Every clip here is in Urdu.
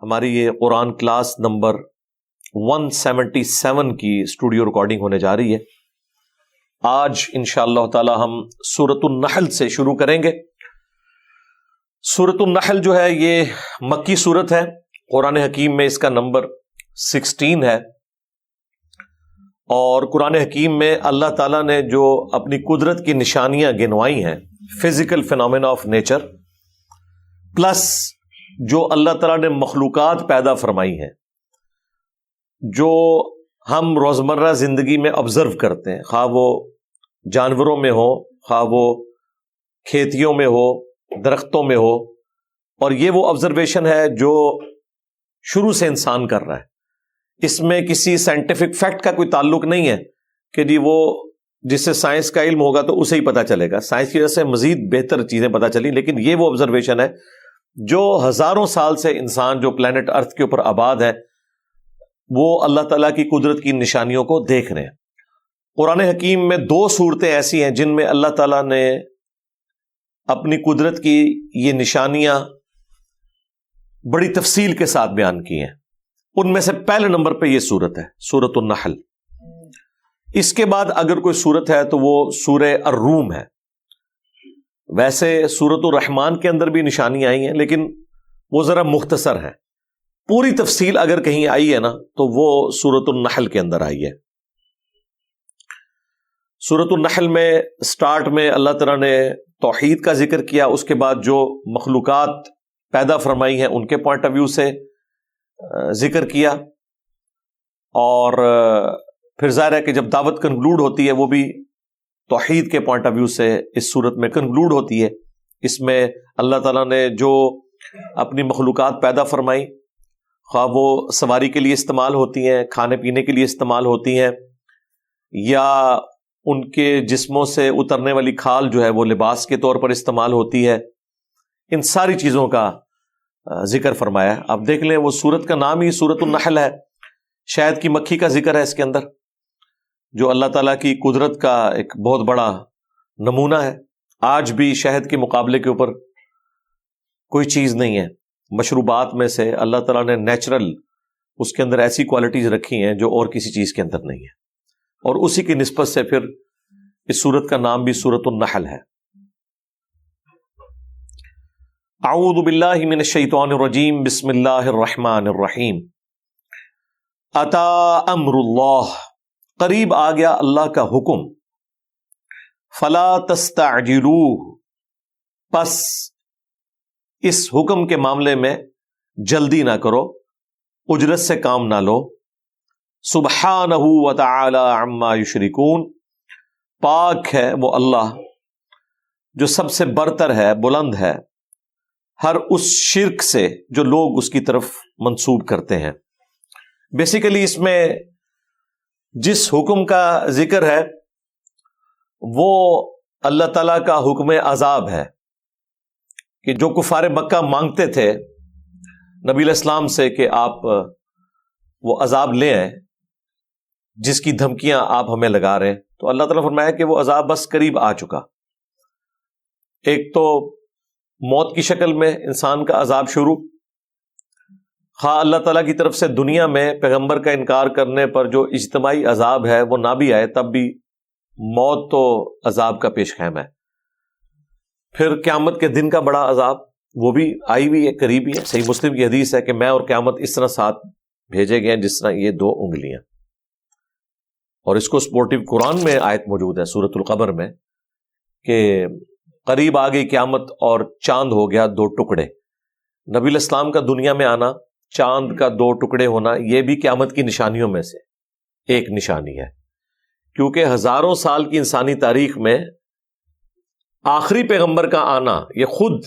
ہماری یہ قرآن کلاس نمبر 177 کی اسٹوڈیو ریکارڈنگ ہونے جا رہی ہے۔ آج انشاءاللہ تعالی ہم سورۃ النحل سے شروع کریں گے۔ سورۃ النحل جو ہے یہ مکی سورت ہے، قرآن حکیم میں اس کا نمبر 16 ہے، اور قرآن حکیم میں اللہ تعالیٰ نے جو اپنی قدرت کی نشانیاں گنوائی ہیں، physical phenomena of nature, plus جو اللہ تعالیٰ نے مخلوقات پیدا فرمائی ہیں جو ہم روزمرہ زندگی میں آبزرو کرتے ہیں، خواہ وہ جانوروں میں ہو، خواہ وہ کھیتیوں میں ہو، درختوں میں ہو، اور یہ وہ آبزرویشن ہے جو شروع سے انسان کر رہا ہے۔ اس میں کسی سائنٹیفک فیکٹ کا کوئی تعلق نہیں ہے کہ جی وہ جس سے سائنس کا علم ہوگا تو اسے ہی پتہ چلے گا، سائنس کی وجہ سے مزید بہتر چیزیں پتہ چلی، لیکن یہ وہ آبزرویشن ہے جو ہزاروں سال سے انسان جو پلانٹ ارتھ کے اوپر آباد ہے وہ اللہ تعالیٰ کی قدرت کی نشانیوں کو دیکھ رہے ہیں۔ قرآن حکیم میں 2 صورتیں ایسی ہیں جن میں اللہ تعالیٰ نے اپنی قدرت کی یہ نشانیاں بڑی تفصیل کے ساتھ بیان کی ہیں۔ ان میں سے پہلے نمبر پہ یہ صورت ہے، سورۃ النحل۔ اس کے بعد اگر کوئی صورت ہے تو وہ سورہ الروم ہے۔ ویسے سورۃ الرحمن کے اندر بھی نشانی آئی ہیں، لیکن وہ ذرا مختصر ہے۔ پوری تفصیل اگر کہیں آئی ہے نا تو وہ سورۃ النحل کے اندر آئی ہے۔ سورۃ النحل میں سٹارٹ میں اللہ تعالیٰ نے توحید کا ذکر کیا، اس کے بعد جو مخلوقات پیدا فرمائی ہیں ان کے پوائنٹ آف ویو سے ذکر کیا، اور پھر ظاہر ہے کہ جب دعوت کنکلوڈ ہوتی ہے وہ بھی توحید کے پوائنٹ آف ویو سے اس صورت میں کنکلوڈ ہوتی ہے۔ اس میں اللہ تعالیٰ نے جو اپنی مخلوقات پیدا فرمائی، خواہ وہ سواری کے لیے استعمال ہوتی ہیں، کھانے پینے کے لیے استعمال ہوتی ہیں، یا ان کے جسموں سے اترنے والی کھال جو ہے وہ لباس کے طور پر استعمال ہوتی ہے، ان ساری چیزوں کا ذکر فرمایا۔ آپ دیکھ لیں وہ سورت کا نام ہی سورۃ النحل ہے، شہد کی مکھی کا ذکر ہے اس کے اندر، جو اللہ تعالیٰ کی قدرت کا ایک بہت بڑا نمونہ ہے۔ آج بھی شہد کے مقابلے کے اوپر کوئی چیز نہیں ہے۔ مشروبات میں سے اللہ تعالیٰ نے نیچرل اس کے اندر ایسی کوالٹیز رکھی ہیں جو اور کسی چیز کے اندر نہیں ہے، اور اسی کی نسبت سے پھر اس سورت کا نام بھی سورۃ النحل ہے۔ اعوذ باللہ من الشیطان الرجیم، بسم اللہ الرحمن الرحیم۔ اتی امر اللہ، قریب آ گیا اللہ کا حکم، فلا تستعجلوہ، پس اس حکم کے معاملے میں جلدی نہ کرو، اجرت سے کام نہ لو۔ سبحانہ وتعالی عما یشرکون، پاک ہے وہ اللہ جو سب سے برتر ہے، بلند ہے ہر اس شرک سے جو لوگ اس کی طرف منسوب کرتے ہیں۔ بیسیکلی اس میں جس حکم کا ذکر ہے وہ اللہ تعالیٰ کا حکم عذاب ہے، کہ جو کفار مکہ مانگتے تھے نبی علیہ السلام سے کہ آپ وہ عذاب لے آئیں جس کی دھمکیاں آپ ہمیں لگا رہے ہیں، تو اللہ تعالیٰ فرمایا کہ وہ عذاب بس قریب آ چکا۔ ایک تو موت کی شکل میں انسان کا عذاب شروع، خواہ اللہ تعالیٰ کی طرف سے دنیا میں پیغمبر کا انکار کرنے پر جو اجتماعی عذاب ہے وہ نہ بھی آئے، تب بھی موت تو عذاب کا پیش خیم ہے۔ پھر قیامت کے دن کا بڑا عذاب وہ بھی آئی ہوئی ہے، قریب ہی ہے۔ صحیح مسلم کی حدیث ہے کہ میں اور قیامت اس طرح ساتھ بھیجے گئے ہیں جس طرح یہ 2 انگلیاں، اور اس کو سپورٹیو قرآن میں آیت موجود ہے سورۃ القمر میں کہ قریب آ گئی قیامت اور چاند ہو گیا 2 ٹکڑے۔ نبی علیہ السلام کا دنیا میں آنا، چاند کا 2 ٹکڑے ہونا، یہ بھی قیامت کی نشانیوں میں سے ایک نشانی ہے، کیونکہ ہزاروں سال کی انسانی تاریخ میں آخری پیغمبر کا آنا یہ خود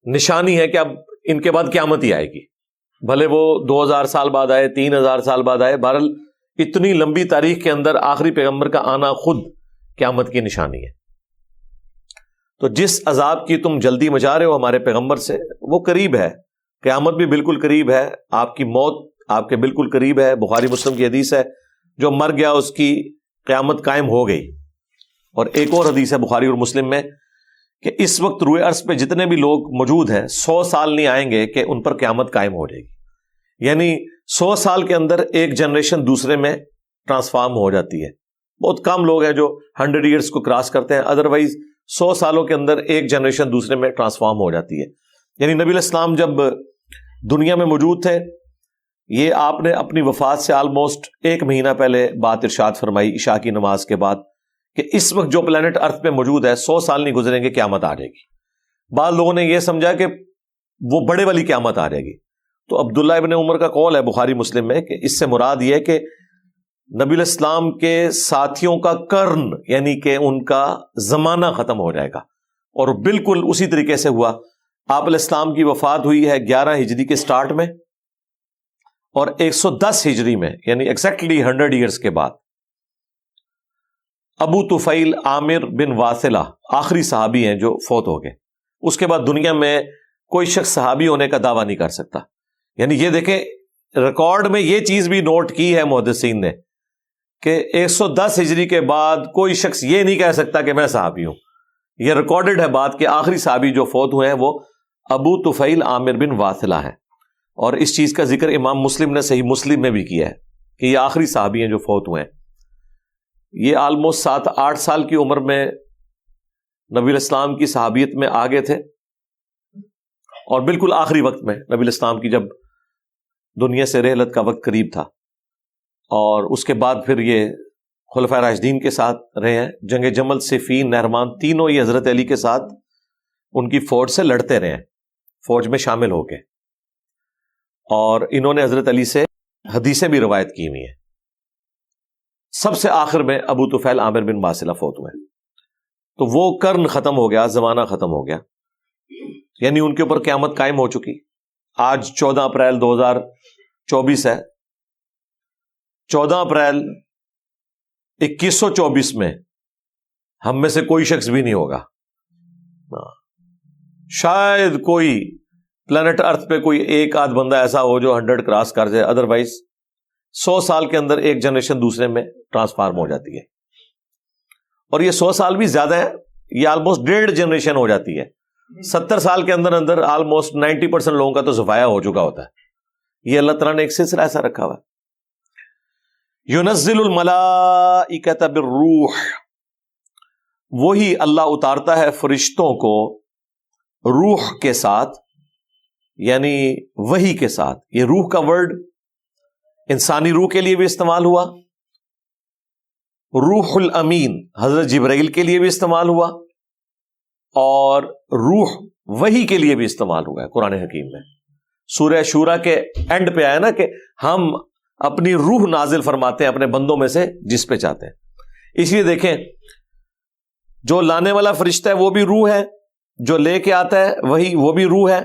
نشانی ہے کہ اب ان کے بعد قیامت ہی آئے گی، بھلے وہ 2000 سال بعد آئے، 3000 سال بعد آئے، بہرحال اتنی لمبی تاریخ کے اندر آخری پیغمبر کا آنا خود قیامت کی نشانی ہے۔ تو جس عذاب کی تم جلدی مچا رہے ہو ہمارے پیغمبر سے، وہ قریب ہے، قیامت بھی بالکل قریب ہے، آپ کی موت آپ کے بالکل قریب ہے۔ بخاری مسلم کی حدیث ہے جو مر گیا اس کی قیامت قائم ہو گئی، اور ایک اور حدیث ہے بخاری اور مسلم میں کہ اس وقت روئے ارض پہ جتنے بھی لوگ موجود ہیں 100 سال نہیں آئیں گے کہ ان پر قیامت قائم ہو جائے گی۔ یعنی 100 سال کے اندر ایک جنریشن دوسرے میں ٹرانسفارم ہو جاتی ہے. بہت کم لوگ ہیں جو 100 ایئرس کو کراس کرتے ہیں، ادروائز 100 سالوں کے اندر ایک جنریشن دوسرے میں ٹرانسفارم ہو جاتی ہے. یعنی نبی علیہ السلام جب دنیا میں موجود تھے، یہ آپ نے اپنی وفات سے آلموسٹ 1 مہینہ پہلے بات ارشاد فرمائی عشاء کی نماز کے بعد کہ اس وقت جو پلانٹ ارتھ پہ موجود ہے 100 سال نہیں گزریں گے قیامت آ جائے گی. بعض لوگوں نے یہ سمجھا کہ وہ بڑے والی قیامت آ جائے گی. تو عبداللہ ابن عمر کا قول ہے بخاری مسلم میں کہ اس سے مراد یہ ہے کہ نبی علیہ السلام کے ساتھیوں کا قرن یعنی کہ ان کا زمانہ ختم ہو جائے گا. اور بالکل اسی طریقے سے ہوا. آپ علیہ السلام کی وفات ہوئی ہے 11 ہجری کے سٹارٹ میں اور 110 ہجری میں یعنی ایگزیکٹلی 100 ایئرس کے بعد ابو طفیل عامر بن واثلہ آخری صحابی ہیں جو فوت ہو گئے. اس کے بعد دنیا میں کوئی شخص صحابی ہونے کا دعویٰ نہیں کر سکتا. یعنی یہ دیکھیں ریکارڈ میں یہ چیز بھی نوٹ کی ہے محدثین نے کہ 110 ہجری کے بعد کوئی شخص یہ نہیں کہہ سکتا کہ میں صحابی ہوں. یہ ریکارڈڈ ہے بات کہ آخری صحابی جو فوت ہوئے ہیں وہ ابو طفیل عامر بن واثلہ ہیں. اور اس چیز کا ذکر امام مسلم نے صحیح مسلم میں بھی کیا ہے کہ یہ آخری صحابی ہیں جو فوت ہوئے ہیں. یہ آلموسٹ 7-8 سال کی عمر میں نبی علیہ السلام کی صحابیت میں آگے تھے اور بالکل آخری وقت میں نبی علیہ السلام کی جب دنیا سے رحلت کا وقت قریب تھا. اور اس کے بعد پھر یہ خلفائے راشدین کے ساتھ رہے ہیں. جنگ جمل، صفین، نہروان تینوں یہ حضرت علی کے ساتھ ان کی فوج سے لڑتے رہے ہیں، فوج میں شامل ہو کے. اور انہوں نے حضرت علی سے حدیثیں بھی روایت کی ہوئی ہیں. سب سے آخر میں ابو طفیل عامر بن واثلہ فوت ہوئے. تو وہ قرن ختم ہو گیا، زمانہ ختم ہو گیا، یعنی ان کے اوپر قیامت قائم ہو چکی. آج 14 اپریل 2024 ہے. 14 اپریل 2124 میں ہم میں سے کوئی شخص بھی نہیں ہوگا. شاید کوئی پلانٹ ارتھ پہ کوئی ایک آدھ بندہ ایسا ہو جو 100 کراس کر جائے، ادروائز 100 سال کے اندر ایک جنریشن دوسرے میں ٹرانسفارم ہو جاتی ہے. اور یہ 100 سال بھی زیادہ ہے، یہ آلموسٹ 1.5 جنریشن ہو جاتی ہے. 70 سال کے اندر اندر آلموسٹ 90% لوگوں کا تو ضفایا ہو چکا ہوتا ہے. یہ اللہ تعالیٰ نے ایک سلسلہ ایسا رکھا ہوا ہے. ينزل الملائکۃ بالروح، وہی اللہ اتارتا ہے فرشتوں کو روح کے ساتھ، یعنی وحی کے ساتھ. یہ روح کا ورڈ انسانی روح کے لیے بھی استعمال ہوا، روح الامین حضرت جبرائیل کے لیے بھی استعمال ہوا، اور روح وحی کے لیے بھی استعمال ہوا ہے قرآن حکیم میں. سورہ شورا کے اینڈ پہ آیا نا کہ ہم اپنی روح نازل فرماتے ہیں اپنے بندوں میں سے جس پہ چاہتے ہیں. اس لیے دیکھیں جو لانے والا فرشتہ ہے وہ بھی روح ہے، جو لے کے آتا ہے وہی وہ بھی روح ہے،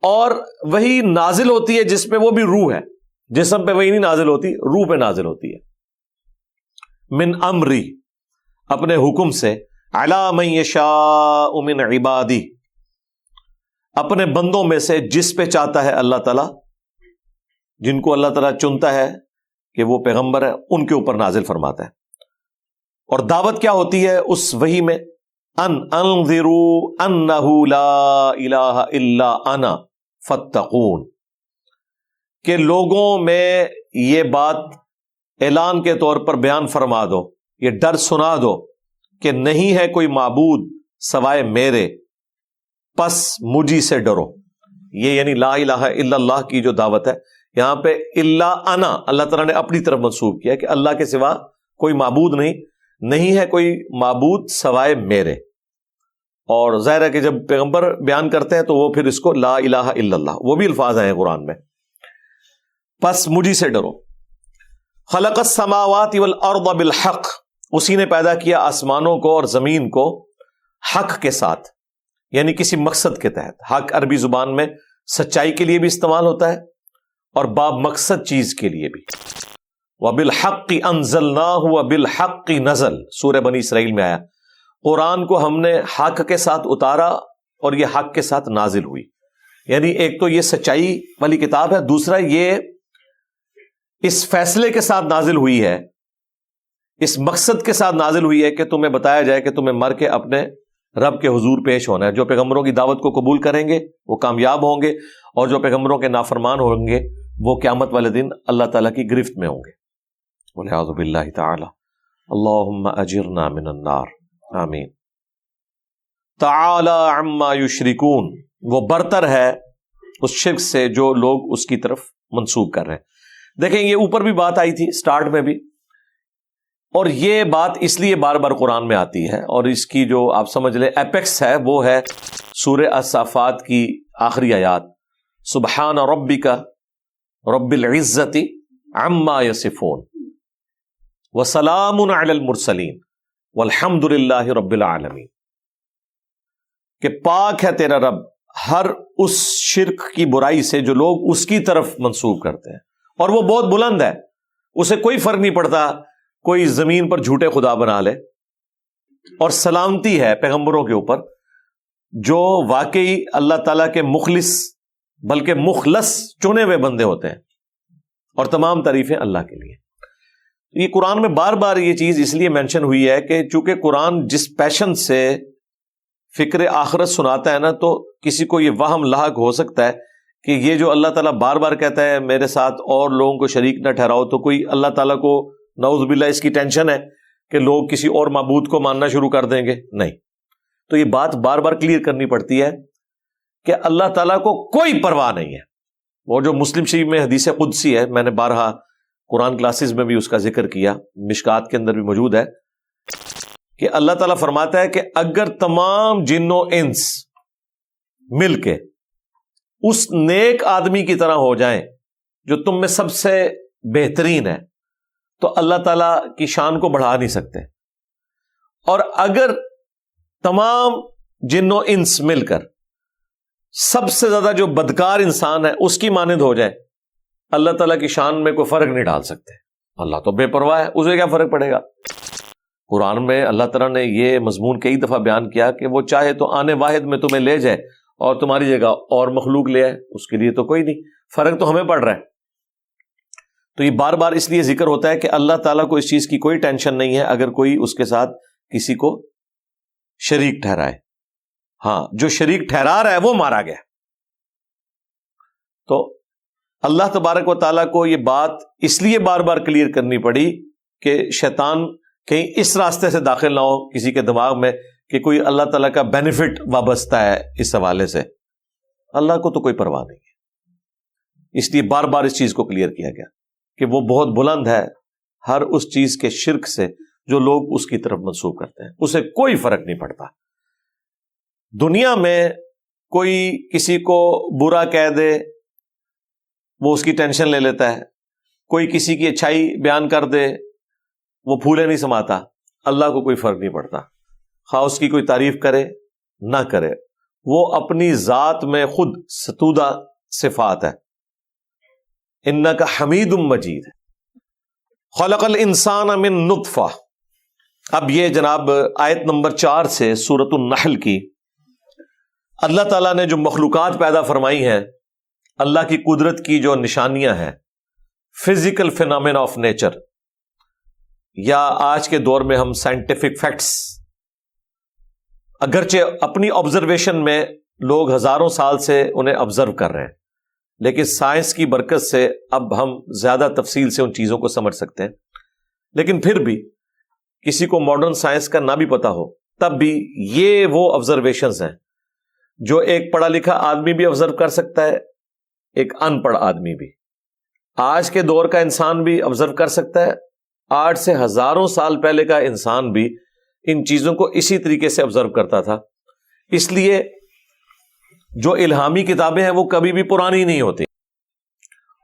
اور وہی نازل ہوتی ہے جس پہ وہ بھی روح ہے. جسم پہ وہی نہیں نازل ہوتی، روح پہ نازل ہوتی ہے. من امری، اپنے حکم سے، علی من یشاء من عبادی، اپنے بندوں میں سے جس پہ چاہتا ہے اللہ تعالیٰ، جن کو اللہ تعالیٰ چنتا ہے کہ وہ پیغمبر ہے ان کے اوپر نازل فرماتا ہے. اور دعوت کیا ہوتی ہے اس وحی میں؟ ان انذروا انہ لا الہ الا انا فاتقون، کہ لوگوں میں یہ بات اعلان کے طور پر بیان فرما دو، یہ ڈر سنا دو کہ نہیں ہے کوئی معبود سوائے میرے، پس مجھی سے ڈرو. یہ یعنی لا الہ الا اللہ کی جو دعوت ہے، یہاں پہ الا انا اللہ تعالیٰ نے اپنی طرف منسوب کیا کہ اللہ کے سوا کوئی معبود نہیں ہے کوئی معبود سوائے میرے. اور ظاہر ہے کہ جب پیغمبر بیان کرتے ہیں تو وہ پھر اس کو لا الہ الا اللہ، وہ بھی الفاظ ہیں قرآن میں. پس مجھی سے ڈرو. خلق السماوات والارض بالحق، اسی نے پیدا کیا آسمانوں کو اور زمین کو حق کے ساتھ، یعنی کسی مقصد کے تحت. حق عربی زبان میں سچائی کے لیے بھی استعمال ہوتا ہے اور باب مقصد چیز کے لیے بھی. وَبِالْحَقِّ أَنزَلْنَاهُ وَبِالْحَقِّ نَزَلَ، سورہ بنی اسرائیل میں آیا. قرآن کو ہم نے حق کے ساتھ اتارا اور یہ حق کے ساتھ نازل ہوئی. یعنی ایک تو یہ سچائی والی کتاب ہے، دوسرا یہ اس فیصلے کے ساتھ نازل ہوئی ہے، اس مقصد کے ساتھ نازل ہوئی ہے کہ تمہیں بتایا جائے کہ تمہیں مر کے اپنے رب کے حضور پیش ہونا ہے. جو پیغمبروں کی دعوت کو قبول کریں گے وہ کامیاب ہوں گے، اور جو پیغمبروں کے نافرمان ہوں گے وہ قیامت والے دن اللہ تعالیٰ کی گرفت میں ہوں گے. والعیاذ باللہ تعالی. اللہم اجرنا من النار. آمین. تعالی عما یشرکون، وہ برتر ہے اس شرک سے جو لوگ اس کی طرف منسوب کر رہے ہیں. دیکھیں یہ اوپر بھی بات آئی تھی سٹارٹ میں بھی، اور یہ بات اس لیے بار بار قرآن میں آتی ہے، اور اس کی جو آپ سمجھ لیں ایپیکس ہے وہ ہے سورہ الصافات کی آخری آیات. سبحان ربک رب العزت عما یصفون وسلام علی المرسلین والحمد للہ رب العالمین، کہ پاک ہے تیرا رب ہر اس شرک کی برائی سے جو لوگ اس کی طرف منسوب کرتے ہیں، اور وہ بہت بلند ہے، اسے کوئی فرق نہیں پڑتا کوئی زمین پر جھوٹے خدا بنا لے. اور سلامتی ہے پیغمبروں کے اوپر جو واقعی اللہ تعالیٰ کے مخلص بلکہ مخلص چنے ہوئے بندے ہوتے ہیں، اور تمام تعریفیں اللہ کے لیے. یہ قرآن میں بار بار یہ چیز اس لیے مینشن ہوئی ہے کہ چونکہ قرآن جس پیشن سے فکر آخرت سناتا ہے نا، تو کسی کو یہ وہم لاحق ہو سکتا ہے کہ یہ جو اللہ تعالیٰ بار بار کہتا ہے میرے ساتھ اور لوگوں کو شریک نہ ٹھہراؤ، تو کوئی اللہ تعالیٰ کو نعوذ باللہ اس کی ٹینشن ہے کہ لوگ کسی اور معبود کو ماننا شروع کر دیں گے. نہیں، تو یہ بات بار بار کلیئر کرنی پڑتی ہے کہ اللہ تعالیٰ کو کوئی پرواہ نہیں ہے. وہ جو مسلم شریف میں حدیث قدسی ہے، میں نے بارہا قرآن کلاسز میں بھی اس کا ذکر کیا، مشکات کے اندر بھی موجود ہے، کہ اللہ تعالیٰ فرماتا ہے کہ اگر تمام جن و انس مل کے اس نیک آدمی کی طرح ہو جائیں جو تم میں سب سے بہترین ہے، تو اللہ تعالیٰ کی شان کو بڑھا نہیں سکتے. اور اگر تمام جن و انس مل کر سب سے زیادہ جو بدکار انسان ہے اس کی مانند ہو جائے، اللہ تعالیٰ کی شان میں کوئی فرق نہیں ڈال سکتے. اللہ تو بے پرواہ ہے، اسے کیا فرق پڑے گا. قرآن میں اللہ تعالیٰ نے یہ مضمون کئی دفعہ بیان کیا کہ وہ چاہے تو آنے واحد میں تمہیں لے جائے اور تمہاری جگہ اور مخلوق لے آئے، اس کے لیے تو کوئی نہیں، فرق تو ہمیں پڑ رہا ہے. تو یہ بار بار اس لیے ذکر ہوتا ہے کہ اللہ تعالیٰ کو اس چیز کی کوئی ٹینشن نہیں ہے اگر کوئی اس کے ساتھ کسی کو شریک ٹھہرائے. ہاں، جو شریک ٹھہرا رہا ہے وہ مارا گیا. تو اللہ تبارک و تعالیٰ کو یہ بات اس لیے بار بار کلیئر کرنی پڑی کہ شیطان کہیں اس راستے سے داخل نہ ہو کسی کے دماغ میں کہ کوئی اللہ تعالیٰ کا بینیفٹ وابستہ ہے اس حوالے سے. اللہ کو تو کوئی پرواہ نہیں ہے، اس لیے بار بار اس چیز کو کلیئر کیا گیا کہ وہ بہت بلند ہے ہر اس چیز کے شرک سے جو لوگ اس کی طرف منسوب کرتے ہیں. اسے کوئی فرق نہیں پڑتا. دنیا میں کوئی کسی کو برا کہہ دے وہ اس کی ٹینشن لے لیتا ہے، کوئی کسی کی اچھائی بیان کر دے وہ پھولے نہیں سماتا. اللہ کو کوئی فرق نہیں پڑتا، خواہ اس کی کوئی تعریف کرے نہ کرے، وہ اپنی ذات میں خود ستودہ صفات ہے. انک حمید مجید. خلق الانسان من نطفہ. اب یہ جناب آیت نمبر 4 سے سورۃ النحل کی اللہ تعالیٰ نے جو مخلوقات پیدا فرمائی ہیں، اللہ کی قدرت کی جو نشانیاں ہیں، فزیکل فینامنا آف نیچر، یا آج کے دور میں ہم سائنٹیفک فیکٹس، اگرچہ اپنی آبزرویشن میں لوگ ہزاروں سال سے انہیں آبزرو کر رہے ہیں، لیکن سائنس کی برکت سے اب ہم زیادہ تفصیل سے ان چیزوں کو سمجھ سکتے ہیں. لیکن پھر بھی کسی کو ماڈرن سائنس کا نہ بھی پتا ہو تب بھی یہ وہ آبزرویشنز ہیں جو ایک پڑھا لکھا آدمی بھی آبزرو کر سکتا ہے، ایک ان پڑھ آدمی بھی. آج کے دور کا انسان بھی آبزرو کر سکتا ہے، آج سے ہزاروں سال پہلے کا انسان بھی ان چیزوں کو اسی طریقے سے آبزرو کرتا تھا. اس لیے جو الہامی کتابیں ہیں وہ کبھی بھی پرانی نہیں ہوتی.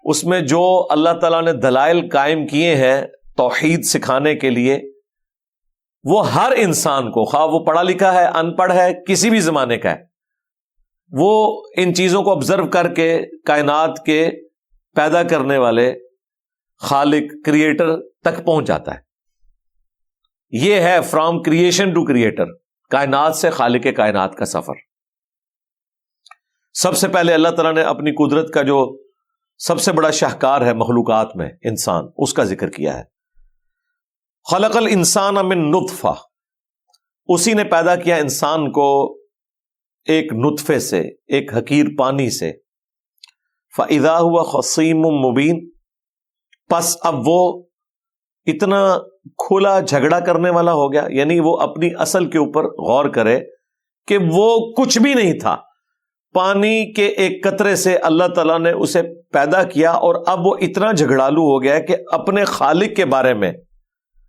اس میں جو اللہ تعالیٰ نے دلائل قائم کیے ہیں توحید سکھانے کے لیے، وہ ہر انسان کو، خواہ وہ پڑھا لکھا ہے ان پڑھ ہے کسی بھی زمانے کا ہے، وہ ان چیزوں کو آبزرو کر کے کائنات کے پیدا کرنے والے خالق کریٹر تک پہنچ جاتا ہے. یہ ہے فرام کریشن ٹو کریٹر، کائنات سے خالق کائنات کا سفر. سب سے پہلے اللہ تعالیٰ نے اپنی قدرت کا جو سب سے بڑا شاہکار ہے مخلوقات میں انسان، اس کا ذکر کیا ہے. خلق الانسان من نطفہ. اسی نے پیدا کیا انسان کو ایک نطفے سے، ایک حقیر پانی سے. فَإِذَا هُوَ خَصِيمٌ مُبِينٌ، پس اب وہ اتنا کھلا جھگڑا کرنے والا ہو گیا، یعنی وہ اپنی اصل کے اوپر غور کرے کہ وہ کچھ بھی نہیں تھا، پانی کے ایک قطرے سے اللہ تعالیٰ نے اسے پیدا کیا، اور اب وہ اتنا جھگڑالو ہو گیا ہے کہ اپنے خالق کے بارے میں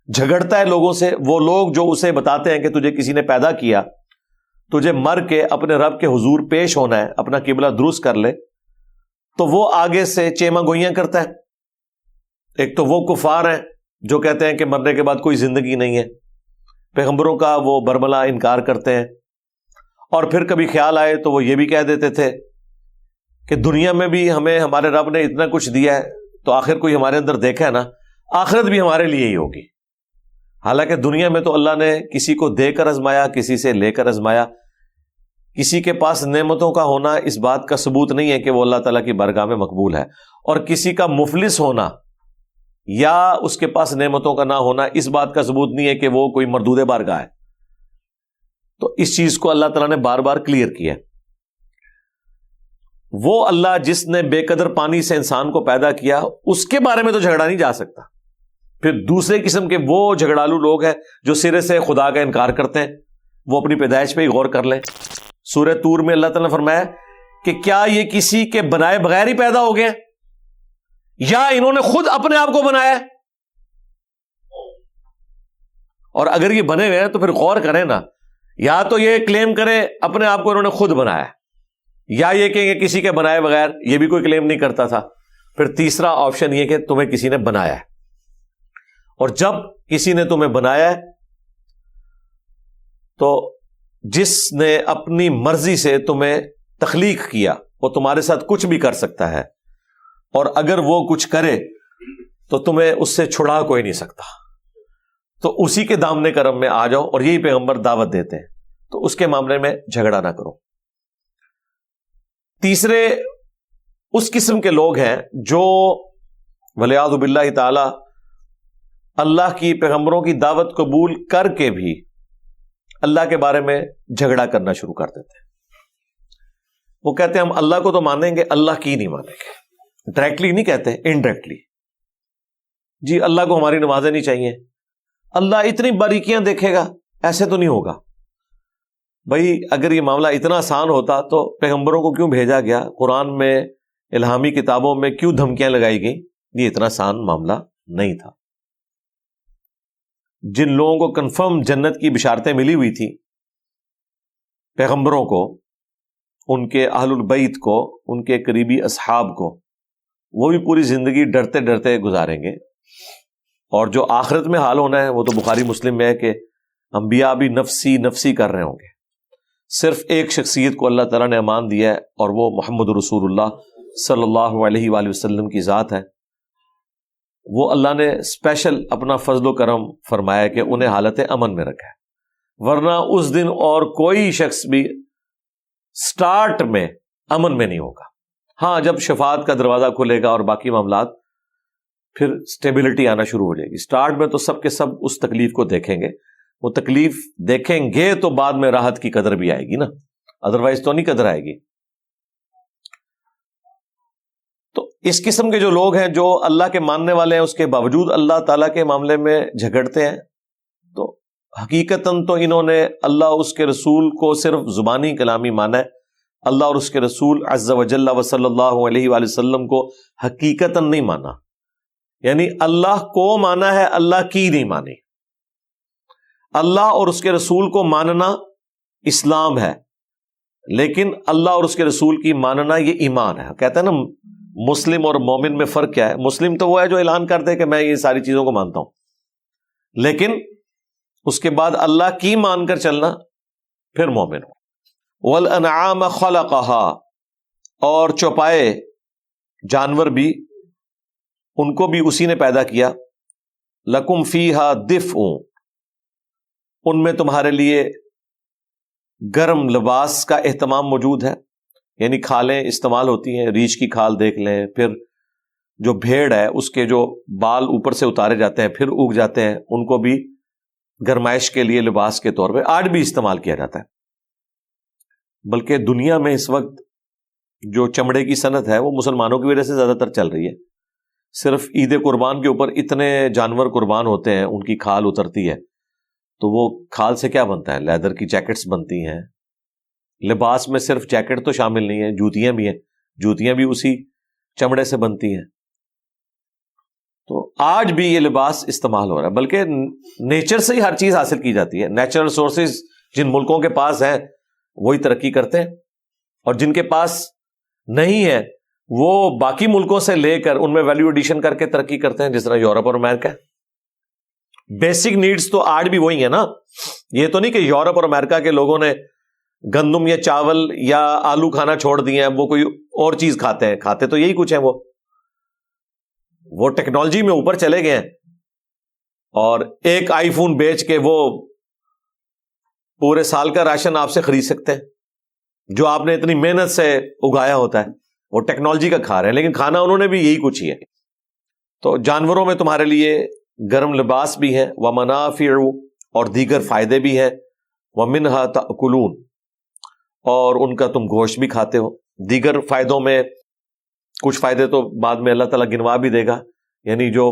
جھگڑتا ہے لوگوں سے۔ وہ لوگ جو اسے بتاتے ہیں کہ تجھے کسی نے پیدا کیا، تجھے مر کے اپنے رب کے حضور پیش ہونا ہے، اپنا قبلہ درست کر لے، تو وہ آگے سے چیما گوئیاں کرتا ہے۔ ایک تو وہ کفار ہیں جو کہتے ہیں کہ مرنے کے بعد کوئی زندگی نہیں ہے، پیغمبروں کا وہ برملا انکار کرتے ہیں، اور پھر کبھی خیال آئے تو وہ یہ بھی کہہ دیتے تھے کہ دنیا میں بھی ہمیں ہمارے رب نے اتنا کچھ دیا ہے، تو آخر کوئی ہمارے اندر دیکھا ہے نا، آخرت بھی ہمارے لیے ہی ہوگی۔ حالانکہ دنیا میں تو اللہ نے کسی کو دے کر آزمایا، کسی سے لے کر آزمایا۔ کسی کے پاس نعمتوں کا ہونا اس بات کا ثبوت نہیں ہے کہ وہ اللہ تعالیٰ کی بارگاہ میں مقبول ہے، اور کسی کا مفلس ہونا یا اس کے پاس نعمتوں کا نہ ہونا اس بات کا ثبوت نہیں ہے کہ وہ کوئی مردود بارگاہ ہے۔ تو اس چیز کو اللہ تعالیٰ نے بار بار کلیئر کیا۔ وہ اللہ جس نے بے قدر پانی سے انسان کو پیدا کیا، اس کے بارے میں تو جھگڑا نہیں جا سکتا۔ پھر دوسرے قسم کے وہ جھگڑالو لوگ ہیں جو سرے سے خدا کا انکار کرتے ہیں، وہ اپنی پیدائش پہ ہی غور کر لیں۔ سورہ طور میں اللہ تعالیٰ نے فرمایا کہ کیا یہ کسی کے بنائے بغیر ہی پیدا ہو گئے یا انہوں نے خود اپنے آپ کو بنایا؟ اور اگر یہ بنے ہوئے ہیں تو پھر غور کریں نا، یا تو یہ کلیم کرے اپنے آپ کو انہوں نے خود بنایا، یا یہ کہ کسی کے بنائے بغیر، یہ بھی کوئی کلیم نہیں کرتا تھا۔ پھر تیسرا آپشن یہ کہ تمہیں کسی نے بنایا ہے، اور جب کسی نے تمہیں بنایا ہے تو جس نے اپنی مرضی سے تمہیں تخلیق کیا وہ تمہارے ساتھ کچھ بھی کر سکتا ہے، اور اگر وہ کچھ کرے تو تمہیں اس سے چھڑا کوئی نہیں سکتا۔ تو اسی کے دامن کرم میں آ جاؤ، اور یہی پیغمبر دعوت دیتے ہیں، تو اس کے معاملے میں جھگڑا نہ کرو۔ تیسرے اس قسم کے لوگ ہیں جو والعیاذ باللہ تعالی اللہ کی پیغمبروں کی دعوت قبول کر کے بھی اللہ کے بارے میں جھگڑا کرنا شروع کر دیتے ہیں۔ وہ کہتے ہیں ہم اللہ کو تو مانیں گے، اللہ کی نہیں مانیں گے۔ ڈائریکٹلی نہیں کہتے، انڈائریکٹلی، جی اللہ کو ہماری نمازیں نہیں چاہیے، اللہ اتنی باریکیاں دیکھے گا، ایسے تو نہیں ہوگا۔ بھائی اگر یہ معاملہ اتنا آسان ہوتا تو پیغمبروں کو کیوں بھیجا گیا؟ قرآن میں، الہامی کتابوں میں کیوں دھمکیاں لگائی گئیں؟ یہ اتنا آسان معاملہ نہیں تھا۔ جن لوگوں کو کنفرم جنت کی بشارتیں ملی ہوئی تھی، پیغمبروں کو، ان کے اہل البیت کو، ان کے قریبی اصحاب کو، وہ بھی پوری زندگی ڈرتے ڈرتے گزاریں گے۔ اور جو آخرت میں حال ہونا ہے وہ تو بخاری مسلم میں ہے کہ انبیاء بھی نفسی نفسی کر رہے ہوں گے۔ صرف ایک شخصیت کو اللہ تعالیٰ نے امان دیا ہے، اور وہ محمد رسول اللہ صلی اللہ علیہ وآلہ وسلم کی ذات ہے۔ وہ اللہ نے اسپیشل اپنا فضل و کرم فرمایا کہ انہیں حالت امن میں رکھا ہے، ورنہ اس دن اور کوئی شخص بھی سٹارٹ میں امن میں نہیں ہوگا۔ ہاں جب شفاعت کا دروازہ کھلے گا اور باقی معاملات، پھر سٹیبلٹی آنا شروع ہو جائے گی۔ سٹارٹ میں تو سب کے سب اس تکلیف کو دیکھیں گے، وہ تکلیف دیکھیں گے تو بعد میں راحت کی قدر بھی آئے گی نا، ادروائز تو نہیں قدر آئے گی۔ تو اس قسم کے جو لوگ ہیں جو اللہ کے ماننے والے ہیں، اس کے باوجود اللہ تعالیٰ کے معاملے میں جھگڑتے ہیں، تو حقیقتاً تو انہوں نے اللہ اس کے رسول کو صرف زبانی کلامی مانا ہے، اللہ اور اس کے رسول عز و جل و صلی اللہ علیہ وآلہ وسلم کو حقیقتاً نہیں مانا۔ یعنی اللہ کو مانا ہے، اللہ کی نہیں مانی۔ اللہ اور اس کے رسول کو ماننا اسلام ہے، لیکن اللہ اور اس کے رسول کی ماننا یہ ایمان ہے۔ کہتے ہیں نا مسلم اور مومن میں فرق کیا ہے؟ مسلم تو وہ ہے جو اعلان کرتے ہیں کہ میں یہ ساری چیزوں کو مانتا ہوں، لیکن اس کے بعد اللہ کی مان کر چلنا پھر مومن ہو۔ وَالْأَنْعَامَ خَلَقَهَا، اور چوپائے جانور بھی، ان کو بھی اسی نے پیدا کیا۔ لَكُمْ فِيهَا دِفْءٌ، ان میں تمہارے لیے گرم لباس کا اہتمام موجود ہے، یعنی کھالیں استعمال ہوتی ہیں، ریچھ کی کھال دیکھ لیں، پھر جو بھیڑ ہے اس کے جو بال اوپر سے اتارے جاتے ہیں پھر اگ جاتے ہیں، ان کو بھی گرمائش کے لیے لباس کے طور پہ آج بھی استعمال کیا جاتا ہے۔ بلکہ دنیا میں اس وقت جو چمڑے کی صنعت ہے وہ مسلمانوں کی وجہ سے زیادہ تر چل رہی ہے. صرف عید قربان کے اوپر اتنے جانور قربان ہوتے ہیں, ان کی کھال اترتی ہے, تو وہ کھال سے کیا بنتا ہے؟ لیدر کی جیکٹس بنتی ہیں. لباس میں صرف جیکٹ تو شامل نہیں ہے, جوتیاں بھی ہیں, جوتیاں بھی اسی چمڑے سے بنتی ہیں. تو آج بھی یہ لباس استعمال ہو رہا ہے, بلکہ نیچر سے ہی ہر چیز حاصل کی جاتی ہے. نیچرل سورسز جن ملکوں کے پاس ہیں وہی ترقی کرتے ہیں, اور جن کے پاس نہیں ہے وہ باقی ملکوں سے لے کر ان میں ویلیو ایڈیشن کر کے ترقی کرتے ہیں, جس طرح یورپ اور امریکہ. بیسک نیڈز تو آج بھی وہی ہیں نا. یہ تو نہیں کہ یورپ اور امریکہ کے لوگوں نے گندم یا چاول یا آلو کھانا چھوڑ دیے ہیں, وہ کوئی اور چیز کھاتے ہیں. کھاتے تو یہی کچھ ہیں. وہ ٹیکنالوجی میں اوپر چلے گئے ہیں, اور ایک آئی فون بیچ کے وہ پورے سال کا راشن آپ سے خرید سکتے ہیں, جو آپ نے اتنی محنت سے اگایا ہوتا ہے. وہ ٹیکنالوجی کا کھا رہے ہیں, لیکن کھانا انہوں نے بھی یہی کچھ ہی ہے. تو جانوروں میں تمہارے لیے گرم لباس بھی ہے, ومنافع, اور دیگر فائدے بھی ہیں, ومنہا تأکلون, اور ان کا تم گوشت بھی کھاتے ہو. دیگر فائدوں میں کچھ فائدے تو بعد میں اللہ تعالیٰ گنوا بھی دے گا, یعنی جو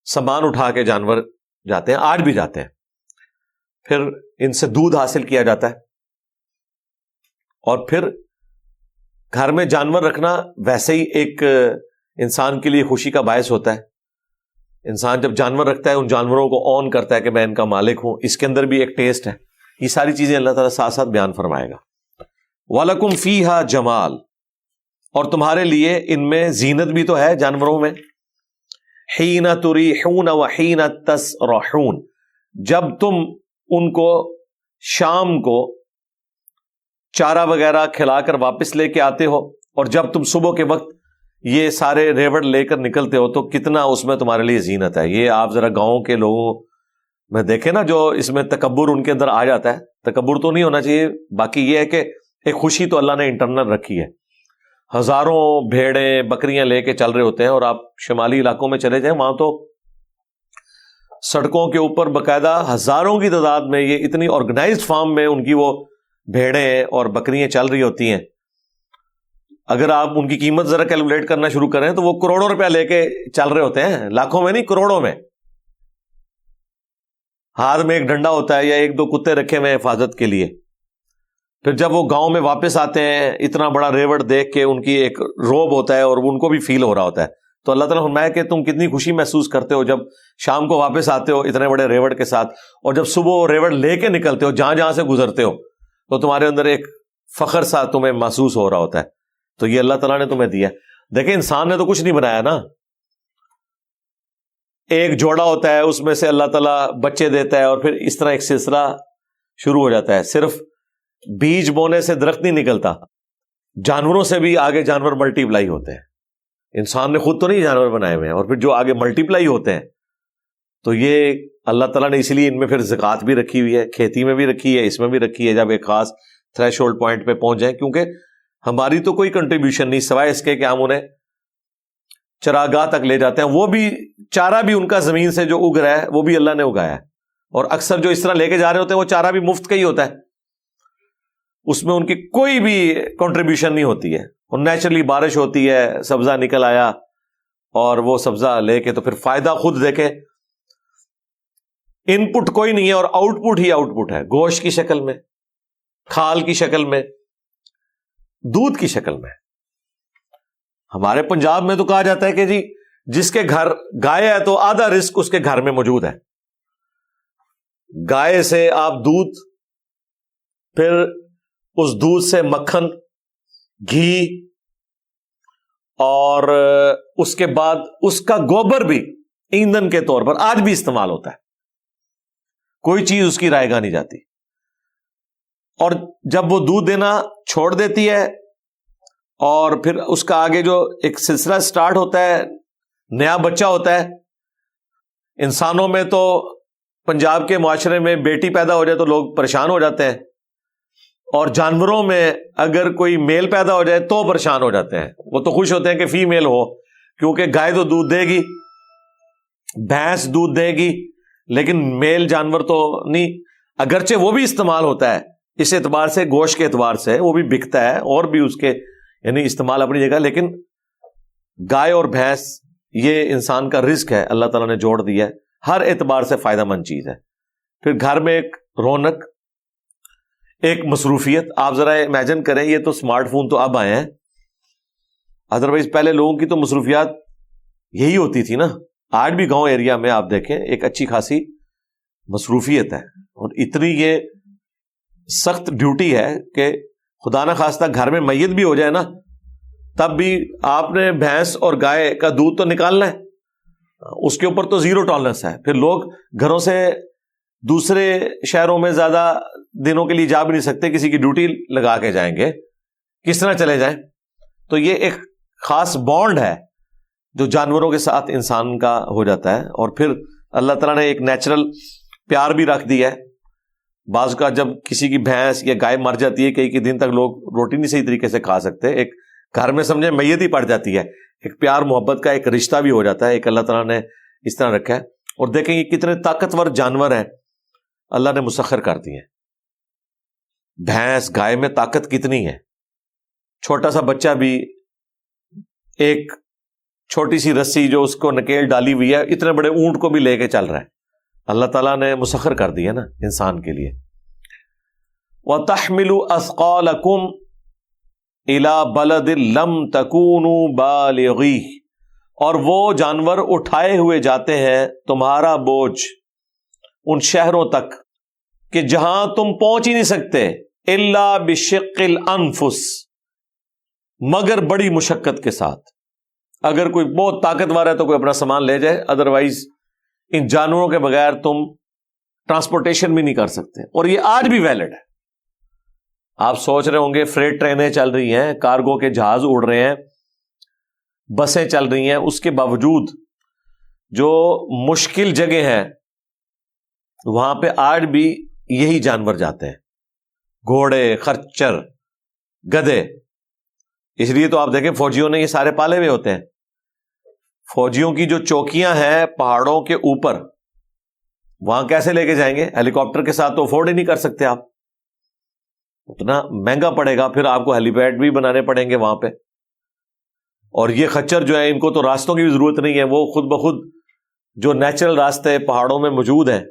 سامان اٹھا کے جانور جاتے ہیں, آج بھی جاتے ہیں, پھر ان سے دودھ حاصل کیا جاتا ہے. اور پھر گھر میں جانور رکھنا ویسے ہی ایک انسان کے لیے خوشی کا باعث ہوتا ہے. انسان جب جانور رکھتا ہے ان جانوروں کو اون کرتا ہے کہ میں ان کا مالک ہوں, اس کے اندر بھی ایک ٹیسٹ ہے. یہ ساری چیزیں اللہ تعالیٰ ساتھ ساتھ بیان فرمائے گا. وَلَكُمْ فِيهَا جَمَال, اور تمہارے لیے ان میں زینت بھی تو ہے جانوروں میں. حِينَ تُرِيحُونَ وَحِينَ تَسْرَحُونَ, جب تم ان کو شام کو چارہ وغیرہ کھلا کر واپس لے کے آتے ہو, اور جب تم صبح کے وقت یہ سارے ریوڑ لے کر نکلتے ہو, تو کتنا اس میں تمہارے لیے زینت ہے. یہ آپ ذرا گاؤں کے لوگوں میں دیکھیں نا, جو اس میں تکبر ان کے اندر آ جاتا ہے. تکبر تو نہیں ہونا چاہیے, باقی یہ ہے کہ ایک خوشی تو اللہ نے انٹرنل رکھی ہے. ہزاروں بھیڑیں بکریاں لے کے چل رہے ہوتے ہیں, اور آپ شمالی علاقوں میں چلے جائیں, وہاں تو سڑکوں کے اوپر باقاعدہ ہزاروں کی تعداد میں یہ اتنی آرگنائزڈ فارم میں ان کی وہ بھیڑیں اور بکریاں چل رہی ہوتی ہیں. اگر آپ ان کی قیمت ذرا کیلکولیٹ کرنا شروع کریں تو وہ کروڑوں روپیہ لے کے چل رہے ہوتے ہیں, لاکھوں میں نہیں, کروڑوں میں. ہاتھ میں ایک ڈنڈا ہوتا ہے یا ایک دو کتے رکھے ہوئے حفاظت کے لیے. پھر جب وہ گاؤں میں واپس آتے ہیں, اتنا بڑا ریوڑ دیکھ کے ان کی ایک روب ہوتا ہے, اور ان کو بھی فیل ہو رہا ہوتا ہے. تو اللہ تعالیٰ فرمایا کہ تم کتنی خوشی محسوس کرتے ہو جب شام کو واپس آتے ہو اتنے بڑے ریوڑ کے ساتھ, اور جب صبح وہ ریوڑ لے کے نکلتے ہو, جہاں جہاں سے گزرتے ہو, تو تمہارے اندر ایک فخر سا تمہیں محسوس ہو رہا ہوتا ہے. تو یہ اللہ تعالیٰ نے تمہیں دیا. دیکھیں انسان نے تو کچھ نہیں بنایا نا, ایک جوڑا ہوتا ہے, اس میں سے اللہ تعالیٰ بچے دیتا ہے, اور پھر اس طرح ایک سلسلہ شروع ہو جاتا ہے. صرف بیج بونے سے درخت نہیں نکلتا, جانوروں سے بھی آگے جانور ملٹی پلائی ہوتے ہیں. انسان نے خود تو نہیں جانور بنائے ہوئے ہیں, اور پھر جو آگے ملٹی پلائی ہوتے ہیں, تو یہ اللہ تعالیٰ نے اسی لیے ان میں پھر زکوٰۃ بھی رکھی ہوئی ہے, کھیتی میں بھی رکھی ہے, اس میں بھی رکھی ہے, جب ایک خاص تھریش ہولڈ پوائنٹ پہ پہنچ جائیں. کیونکہ ہماری تو کوئی کنٹریبیوشن نہیں سوائے اس کے کہ ہم انہیں چراگاہ تک لے جاتے ہیں. وہ بھی چارہ بھی ان کا زمین سے جو اگ رہا ہے وہ بھی اللہ نے اگایا ہے, اور اکثر جو اس طرح لے کے جا رہے ہوتے ہیں وہ چارہ بھی مفت کا ہی ہوتا ہے, اس میں ان کی کوئی بھی کنٹریبیوشن نہیں ہوتی ہے. اور نیچرلی بارش ہوتی ہے, سبزہ نکل آیا, اور وہ سبزہ لے کے تو پھر فائدہ خود دیکھیں. ان پٹ کوئی نہیں ہے, اور آؤٹ پٹ ہی آؤٹ پٹ ہے, گوشت کی شکل میں, کھال کی شکل میں, دودھ کی شکل میں. ہمارے پنجاب میں تو کہا جاتا ہے کہ جی جس کے گھر گائے ہے تو آدھا رزق اس کے گھر میں موجود ہے. گائے سے آپ دودھ, پھر اس دودھ سے مکھن, گھی, اور اس کے بعد اس کا گوبر بھی ایندھن کے طور پر آج بھی استعمال ہوتا ہے. کوئی چیز اس کی رائے گاہ نہیں جاتی. اور جب وہ دودھ دینا چھوڑ دیتی ہے, اور پھر اس کا آگے جو ایک سلسلہ سٹارٹ ہوتا ہے, نیا بچہ ہوتا ہے. انسانوں میں تو پنجاب کے معاشرے میں بیٹی پیدا ہو جائے تو لوگ پریشان ہو جاتے ہیں, اور جانوروں میں اگر کوئی میل پیدا ہو جائے تو پریشان ہو جاتے ہیں. وہ تو خوش ہوتے ہیں کہ فیمیل ہو, کیونکہ گائے تو دودھ دے گی, بھینس دودھ دے گی, لیکن میل جانور تو نہیں. اگرچہ وہ بھی استعمال ہوتا ہے اس اعتبار سے, گوشت کے اعتبار سے وہ بھی بکتا ہے, اور بھی اس کے یعنی استعمال اپنی جگہ، لیکن گائے اور بھینس یہ انسان کا رزق ہے، اللہ تعالیٰ نے جوڑ دیا ہے، ہر اعتبار سے فائدہ مند چیز ہے۔ پھر گھر میں ایک رونق، ایک مصروفیت۔ آپ ذرا امیجن کریں، یہ تو اسمارٹ فون تو اب آئے ہیں، ادروائز پہلے لوگوں کی تو مصروفیات یہی ہوتی تھی نا۔ آج بھی گاؤں ایریا میں آپ دیکھیں ایک اچھی خاصی مصروفیت ہے، اور اتنی یہ سخت ڈیوٹی ہے کہ خدا نہ خواستہ گھر میں میت بھی ہو جائے نا، تب بھی آپ نے بھینس اور گائے کا دودھ تو نکالنا ہے، اس کے اوپر تو زیرو ٹالرنس ہے۔ پھر لوگ گھروں سے دوسرے شہروں میں زیادہ دنوں کے لیے جا بھی نہیں سکتے، کسی کی ڈیوٹی لگا کے جائیں گے، کس طرح چلے جائیں؟ تو یہ ایک خاص بانڈ ہے جو جانوروں کے ساتھ انسان کا ہو جاتا ہے، اور پھر اللہ تعالیٰ نے ایک نیچرل پیار بھی رکھ دیا ہے۔ بعض کا جب کسی کی بھینس یا گائے مر جاتی ہے، کئی دن تک لوگ روٹی نہیں صحیح طریقے سے کھا سکتے، ایک گھر میں سمجھے میت ہی پڑ جاتی ہے، ایک پیار محبت کا ایک رشتہ بھی ہو جاتا ہے، ایک اللہ تعالیٰ نے اس طرح رکھا ہے۔ اور دیکھیں یہ کتنے طاقتور جانور ہیں اللہ نے مسخر کر دیے ہیں۔ بھینس گائے میں طاقت کتنی ہے، چھوٹا سا بچہ بھی ایک چھوٹی سی رسی جو اس کو نکیل ڈالی ہوئی ہے، اتنے بڑے اونٹ کو بھی لے کے چل رہا ہے، اللہ تعالیٰ نے مسخر کر دی ہے نا انسان کے لیے۔ وَتَحْمِلُ أَثْقَالَكُمْ إِلَى بَلَدٍ لَمْ تَكُونُوا بَالِغِيهِ، اور وہ جانور اٹھائے ہوئے جاتے ہیں تمہارا بوجھ ان شہروں تک کہ جہاں تم پہنچ ہی نہیں سکتے، إِلَّا بِشِقِّ الْأَنفُسِ، مگر بڑی مشقت کے ساتھ۔ اگر کوئی بہت طاقتور ہے تو کوئی اپنا سامان لے جائے، ادروائز ان جانوروں کے بغیر تم ٹرانسپورٹیشن بھی نہیں کر سکتے۔ اور یہ آج بھی ویلڈ ہے۔ آپ سوچ رہے ہوں گے فریٹ ٹرینیں چل رہی ہیں، کارگو کے جہاز اڑ رہے ہیں، بسیں چل رہی ہیں، اس کے باوجود جو مشکل جگہ ہیں وہاں پہ آج بھی یہی جانور جاتے ہیں، گھوڑے، خچر، گدھے۔ اس لیے تو آپ دیکھیں فوجیوں نے یہ سارے پالے ہوئے ہوتے ہیں۔ فوجیوں کی جو چوکیاں ہیں پہاڑوں کے اوپر، وہاں کیسے لے کے جائیں گے؟ ہیلی کاپٹر کے ساتھ تو افورڈ ہی نہیں کر سکتے آپ، اتنا مہنگا پڑے گا، پھر آپ کو ہیلی پیڈ بھی بنانے پڑیں گے وہاں پہ۔ اور یہ خچر جو ہے ان کو تو راستوں کی بھی ضرورت نہیں ہے، وہ خود بخود جو نیچرل راستے پہاڑوں میں موجود ہیں،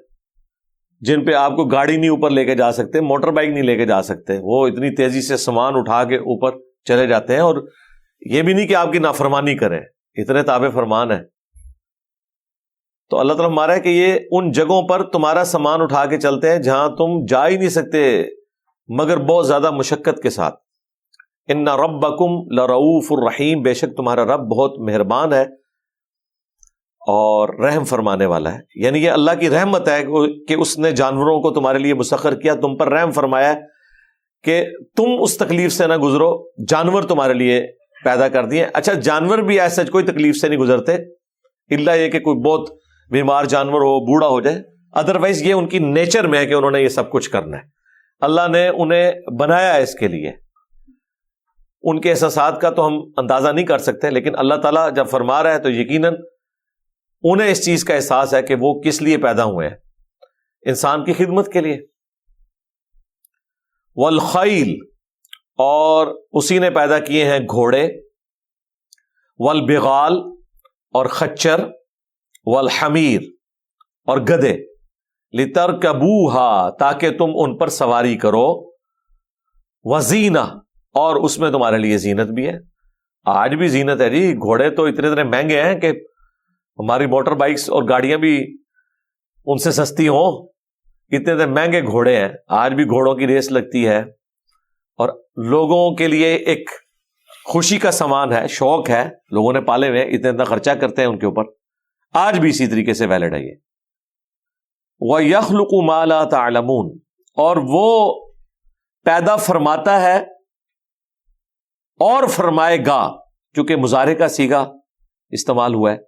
جن پہ آپ کو گاڑی نہیں اوپر لے کے جا سکتے، موٹر بائک نہیں لے کے جا سکتے، وہ اتنی تیزی سے سامان اٹھا کے اوپر چلے جاتے ہیں۔ اور یہ بھی نہیں کہ آپ کی نافرمانی کریں، اتنے تابع فرمان ہیں۔ تو اللہ تعالیٰ ہمارا ہے کہ یہ ان جگہوں پر تمہارا سامان اٹھا کے چلتے ہیں جہاں تم جا ہی نہیں سکتے مگر بہت زیادہ مشقت کے ساتھ۔ ان ربکم لرؤوف الرحیم، بے شک تمہارا رب بہت مہربان ہے اور رحم فرمانے والا ہے۔ یعنی یہ اللہ کی رحمت ہے کہ اس نے جانوروں کو تمہارے لیے مسخر کیا، تم پر رحم فرمایا ہے کہ تم اس تکلیف سے نہ گزرو، جانور تمہارے لیے پیدا کر دیے۔ اچھا جانور بھی ایسا کوئی تکلیف سے نہیں گزرتے، الا یہ کہ کوئی بہت بیمار جانور ہو، بوڑھا ہو جائے، ادروائز یہ ان کی نیچر میں ہے کہ انہوں نے یہ سب کچھ کرنا ہے، اللہ نے انہیں بنایا ہے اس کے لیے۔ ان کے احساسات کا تو ہم اندازہ نہیں کر سکتے، لیکن اللہ تعالیٰ جب فرما رہا ہے تو یقیناً انہیں اس چیز کا احساس ہے کہ وہ کس لیے پیدا ہوئے ہیں، انسان کی خدمت کے لیے۔ والخیل، اور اسی نے پیدا کیے ہیں گھوڑے، والبغال، اور خچر، والحمیر، اور گدھے، لترکبوہا، تاکہ تم ان پر سواری کرو، وزینہ، اور اس میں تمہارے لیے زینت بھی ہے۔ آج بھی زینت ہے جی، گھوڑے تو اتنے مہنگے ہیں کہ ہماری موٹر بائکس اور گاڑیاں بھی ان سے سستی ہوں، اتنے مہنگے گھوڑے ہیں۔ آج بھی گھوڑوں کی ریس لگتی ہے، اور لوگوں کے لیے ایک خوشی کا سامان ہے، شوق ہے، لوگوں نے پالے ہوئے، اتنا خرچہ کرتے ہیں ان کے اوپر۔ آج بھی اسی طریقے سے ویلڈ ہے یہ۔ وَيَخْلُقُ مَا لَا تَعْلَمُونَ، اور وہ پیدا فرماتا ہے اور فرمائے گا، چونکہ مضارع کا صیغہ استعمال ہوا ہے۔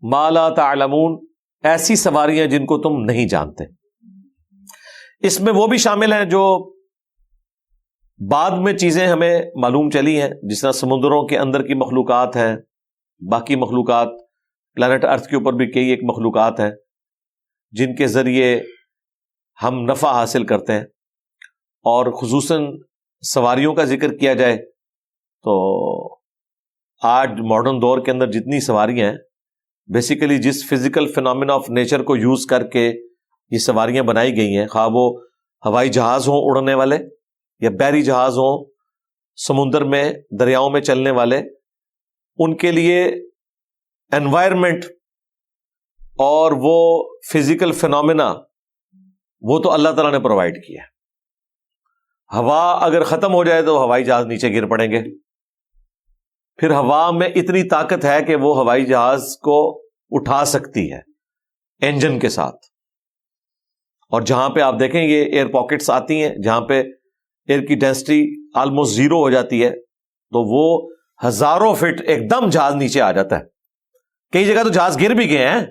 مَا لَا تَعْلَمُونَ، ایسی سواریاں جن کو تم نہیں جانتے۔ اس میں وہ بھی شامل ہیں جو بعد میں چیزیں ہمیں معلوم چلی ہیں، جس طرح سمندروں کے اندر کی مخلوقات ہیں، باقی مخلوقات، پلانٹ ارتھ کے اوپر بھی کئی ایک مخلوقات ہیں جن کے ذریعے ہم نفع حاصل کرتے ہیں۔ اور خصوصاً سواریوں کا ذکر کیا جائے تو آج ماڈرن دور کے اندر جتنی سواریاں ہیں بیسیکلی جس فزیکل فینومینا آف نیچر کو یوز کر کے یہ سواریاں بنائی گئی ہیں، خواہ وہ ہوائی جہاز ہوں اڑنے والے یا بحری جہاز ہوں سمندر میں دریاؤں میں چلنے والے، ان کے لیے انوائرمنٹ اور وہ فزیکل فینومینا وہ تو اللہ تعالیٰ نے پرووائڈ کیا ہے۔ ہوا اگر ختم ہو جائے تو ہوائی جہاز نیچے گر پڑیں گے، پھر ہوا میں اتنی طاقت ہے کہ وہ ہوائی جہاز کو اٹھا سکتی ہے انجن کے ساتھ، اور جہاں پہ آپ دیکھیں یہ ایئر پاکٹس آتی ہیں جہاں پہ ایئر کی ڈینسٹی آلموسٹ زیرو ہو جاتی ہے تو وہ ہزاروں فٹ ایک دم جہاز نیچے آ جاتا ہے۔ کئی جگہ تو جہاز گر بھی گئے ہیں۔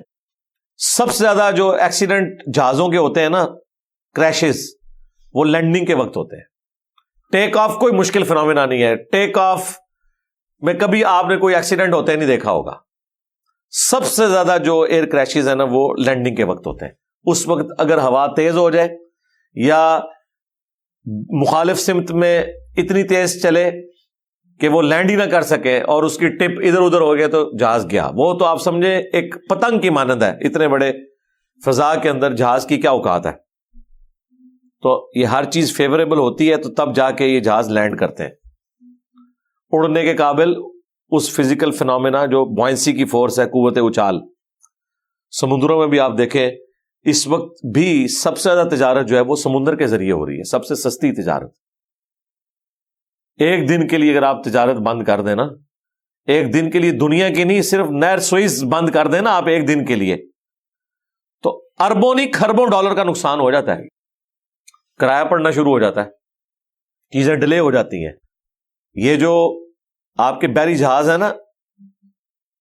سب سے زیادہ جو ایکسیڈنٹ جہازوں کے ہوتے ہیں نا، کریشز، وہ لینڈنگ کے وقت ہوتے ہیں۔ ٹیک آف کوئی مشکل فنومینا نہیں ہے، ٹیک آف میں کبھی آپ نے کوئی ایکسیڈنٹ ہوتے نہیں دیکھا ہوگا۔ سب سے زیادہ جو ایئر کریشز ہیں نا وہ لینڈنگ کے وقت ہوتے ہیں۔ اس وقت اگر ہوا تیز ہو جائے یا مخالف سمت میں اتنی تیز چلے کہ وہ لینڈ ہی نہ کر سکے اور اس کی ٹپ ادھر ادھر ہو گیا تو جہاز گیا۔ وہ تو آپ سمجھے ایک پتنگ کی مانند ہے، اتنے بڑے فضا کے اندر جہاز کی کیا اوقات ہے۔ تو یہ ہر چیز فیوریبل ہوتی ہے تو تب جا کے یہ جہاز لینڈ کرتے ہیں۔ اڑنے کے قابل اس فزیکل فینومینا جو بوئنسی کی فورس ہے، قوت اچال، سمندروں میں بھی آپ دیکھیں اس وقت بھی سب سے زیادہ تجارت جو ہے وہ سمندر کے ذریعے ہو رہی ہے، سب سے سستی تجارت۔ ایک دن کے لیے اگر آپ تجارت بند کر دیں نا، ایک دن کے لیے دنیا کی نہیں صرف نہر سوئز بند کر دیں نا آپ ایک دن کے لیے، تو اربوں نہیں کھربوں ڈالر کا نقصان ہو جاتا ہے، کرایہ پڑنا شروع ہو جاتا ہے، چیزیں ڈیلے ہو جاتی ہیں۔ یہ جو آپ کے بحری جہاز ہیں نا،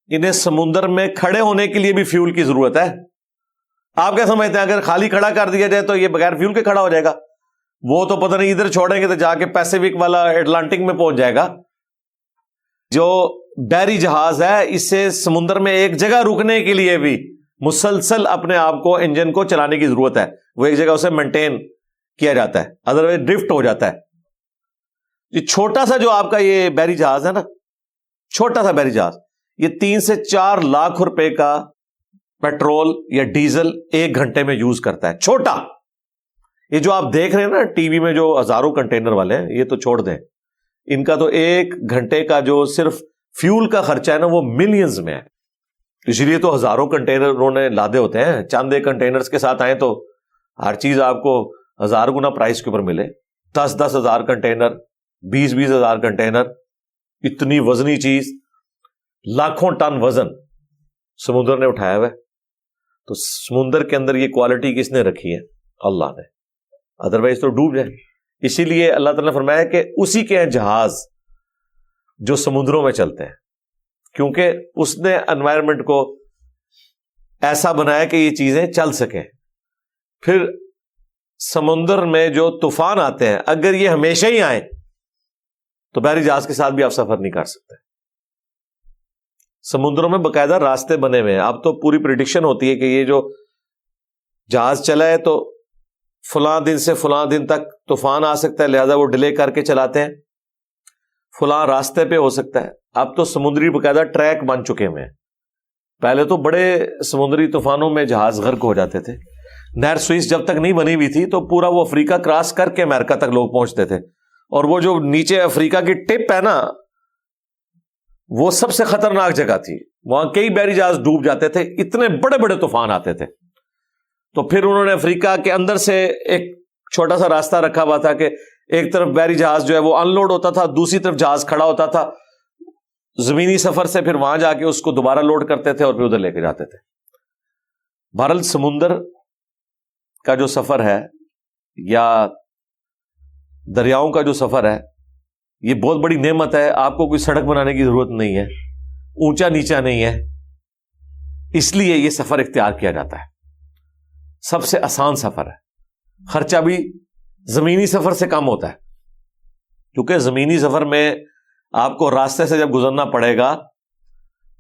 انہیں سمندر میں کھڑے ہونے کے لیے بھی فیول کی ضرورت ہے۔ آپ کیا سمجھتے ہیں اگر خالی کھڑا کر دیا جائے تو یہ بغیر فیول کے کھڑا ہو جائے گا؟ وہ تو پتہ نہیں ادھر چھوڑیں گے تو جا کے پیسیفک والا اٹلانٹک میں پہنچ جائے گا۔ جو بحری جہاز ہے اسے سمندر میں ایک جگہ رکنے کے لیے بھی مسلسل اپنے آپ کو انجن کو چلانے کی ضرورت ہے، وہ ایک جگہ اسے مینٹین کیا جاتا ہے، ادروائز ڈرفٹ ہو جاتا ہے۔ یہ چھوٹا سا جو آپ کا یہ بحری جہاز ہے نا، چھوٹا سا بحری جہاز، یہ 3 سے 4 لاکھ روپے کا پیٹرول یا ڈیزل ایک گھنٹے میں یوز کرتا ہے، چھوٹا۔ یہ جو آپ دیکھ رہے ہیں نا ٹی وی میں جو ہزاروں کنٹینر والے ہیں، یہ تو چھوڑ دیں، ان کا تو ایک گھنٹے کا جو صرف فیول کا خرچہ ہے نا وہ ملینز میں ہے۔ اس لیے تو ہزاروں کنٹینر انہوں نے لادے ہوتے ہیں، چند ایک کنٹینرز کے ساتھ آئیں تو ہر چیز آپ کو 1000 گنا پرائس کے اوپر ملے۔ 10 ہزار کنٹینر، 20 ہزار کنٹینر، اتنی وزنی چیز، لاکھوں ٹن وزن سمندر نے اٹھایا ہوا ہے۔ تو سمندر کے اندر یہ کوالٹی کس نے رکھی ہے؟ اللہ نے، ادروائز تو ڈوب جائے۔ اسی لیے اللہ تعالیٰ نے فرمایا کہ اسی کے ہیں جہاز جو سمندروں میں چلتے ہیں، کیونکہ اس نے انوائرمنٹ کو ایسا بنایا کہ یہ چیزیں چل سکیں۔ پھر سمندر میں جو طوفان آتے ہیں اگر یہ ہمیشہ ہی آئیں تو بحری جہاز کے ساتھ بھی آپ سفر نہیں کر سکتے۔ سمندروں میں باقاعدہ راستے بنے ہوئے ہیں، اب تو پوری پریڈکشن ہوتی ہے کہ یہ جو جہاز چلا ہے تو فلاں دن سے فلاں دن تک طوفان آ سکتا ہے، لہذا وہ ڈیلے کر کے چلاتے ہیں، فلاں راستے پہ ہو سکتا ہے۔ اب تو سمندری باقاعدہ ٹریک بن چکے ہوئے ہیں۔ پہلے تو بڑے سمندری طوفانوں میں جہاز غرق ہو جاتے تھے۔ نہر سوئس جب تک نہیں بنی ہوئی تھی تو پورا وہ افریقہ کراس کر کے امریکہ تک لوگ پہنچتے تھے، اور وہ جو نیچے افریقہ کی ٹپ ہے نا وہ سب سے خطرناک جگہ تھی، وہاں کئی بحری جہاز ڈوب جاتے تھے، اتنے بڑے بڑے طوفان آتے تھے۔ تو پھر انہوں نے افریقہ کے اندر سے ایک چھوٹا سا راستہ رکھا ہوا تھا کہ ایک طرف بحری جہاز جو ہے وہ ان لوڈ ہوتا تھا، دوسری طرف جہاز کھڑا ہوتا تھا، زمینی سفر سے پھر وہاں جا کے اس کو دوبارہ لوڈ کرتے تھے اور پھر ادھر لے کے جاتے تھے۔ بہرحال سمندر کا جو سفر ہے یا دریاؤں کا جو سفر ہے یہ بہت بڑی نعمت ہے۔ آپ کو کوئی سڑک بنانے کی ضرورت نہیں ہے، اونچا نیچا نہیں ہے، اس لیے یہ سفر اختیار کیا جاتا ہے۔ سب سے آسان سفر ہے، خرچہ بھی زمینی سفر سے کم ہوتا ہے، کیونکہ زمینی سفر میں آپ کو راستے سے جب گزرنا پڑے گا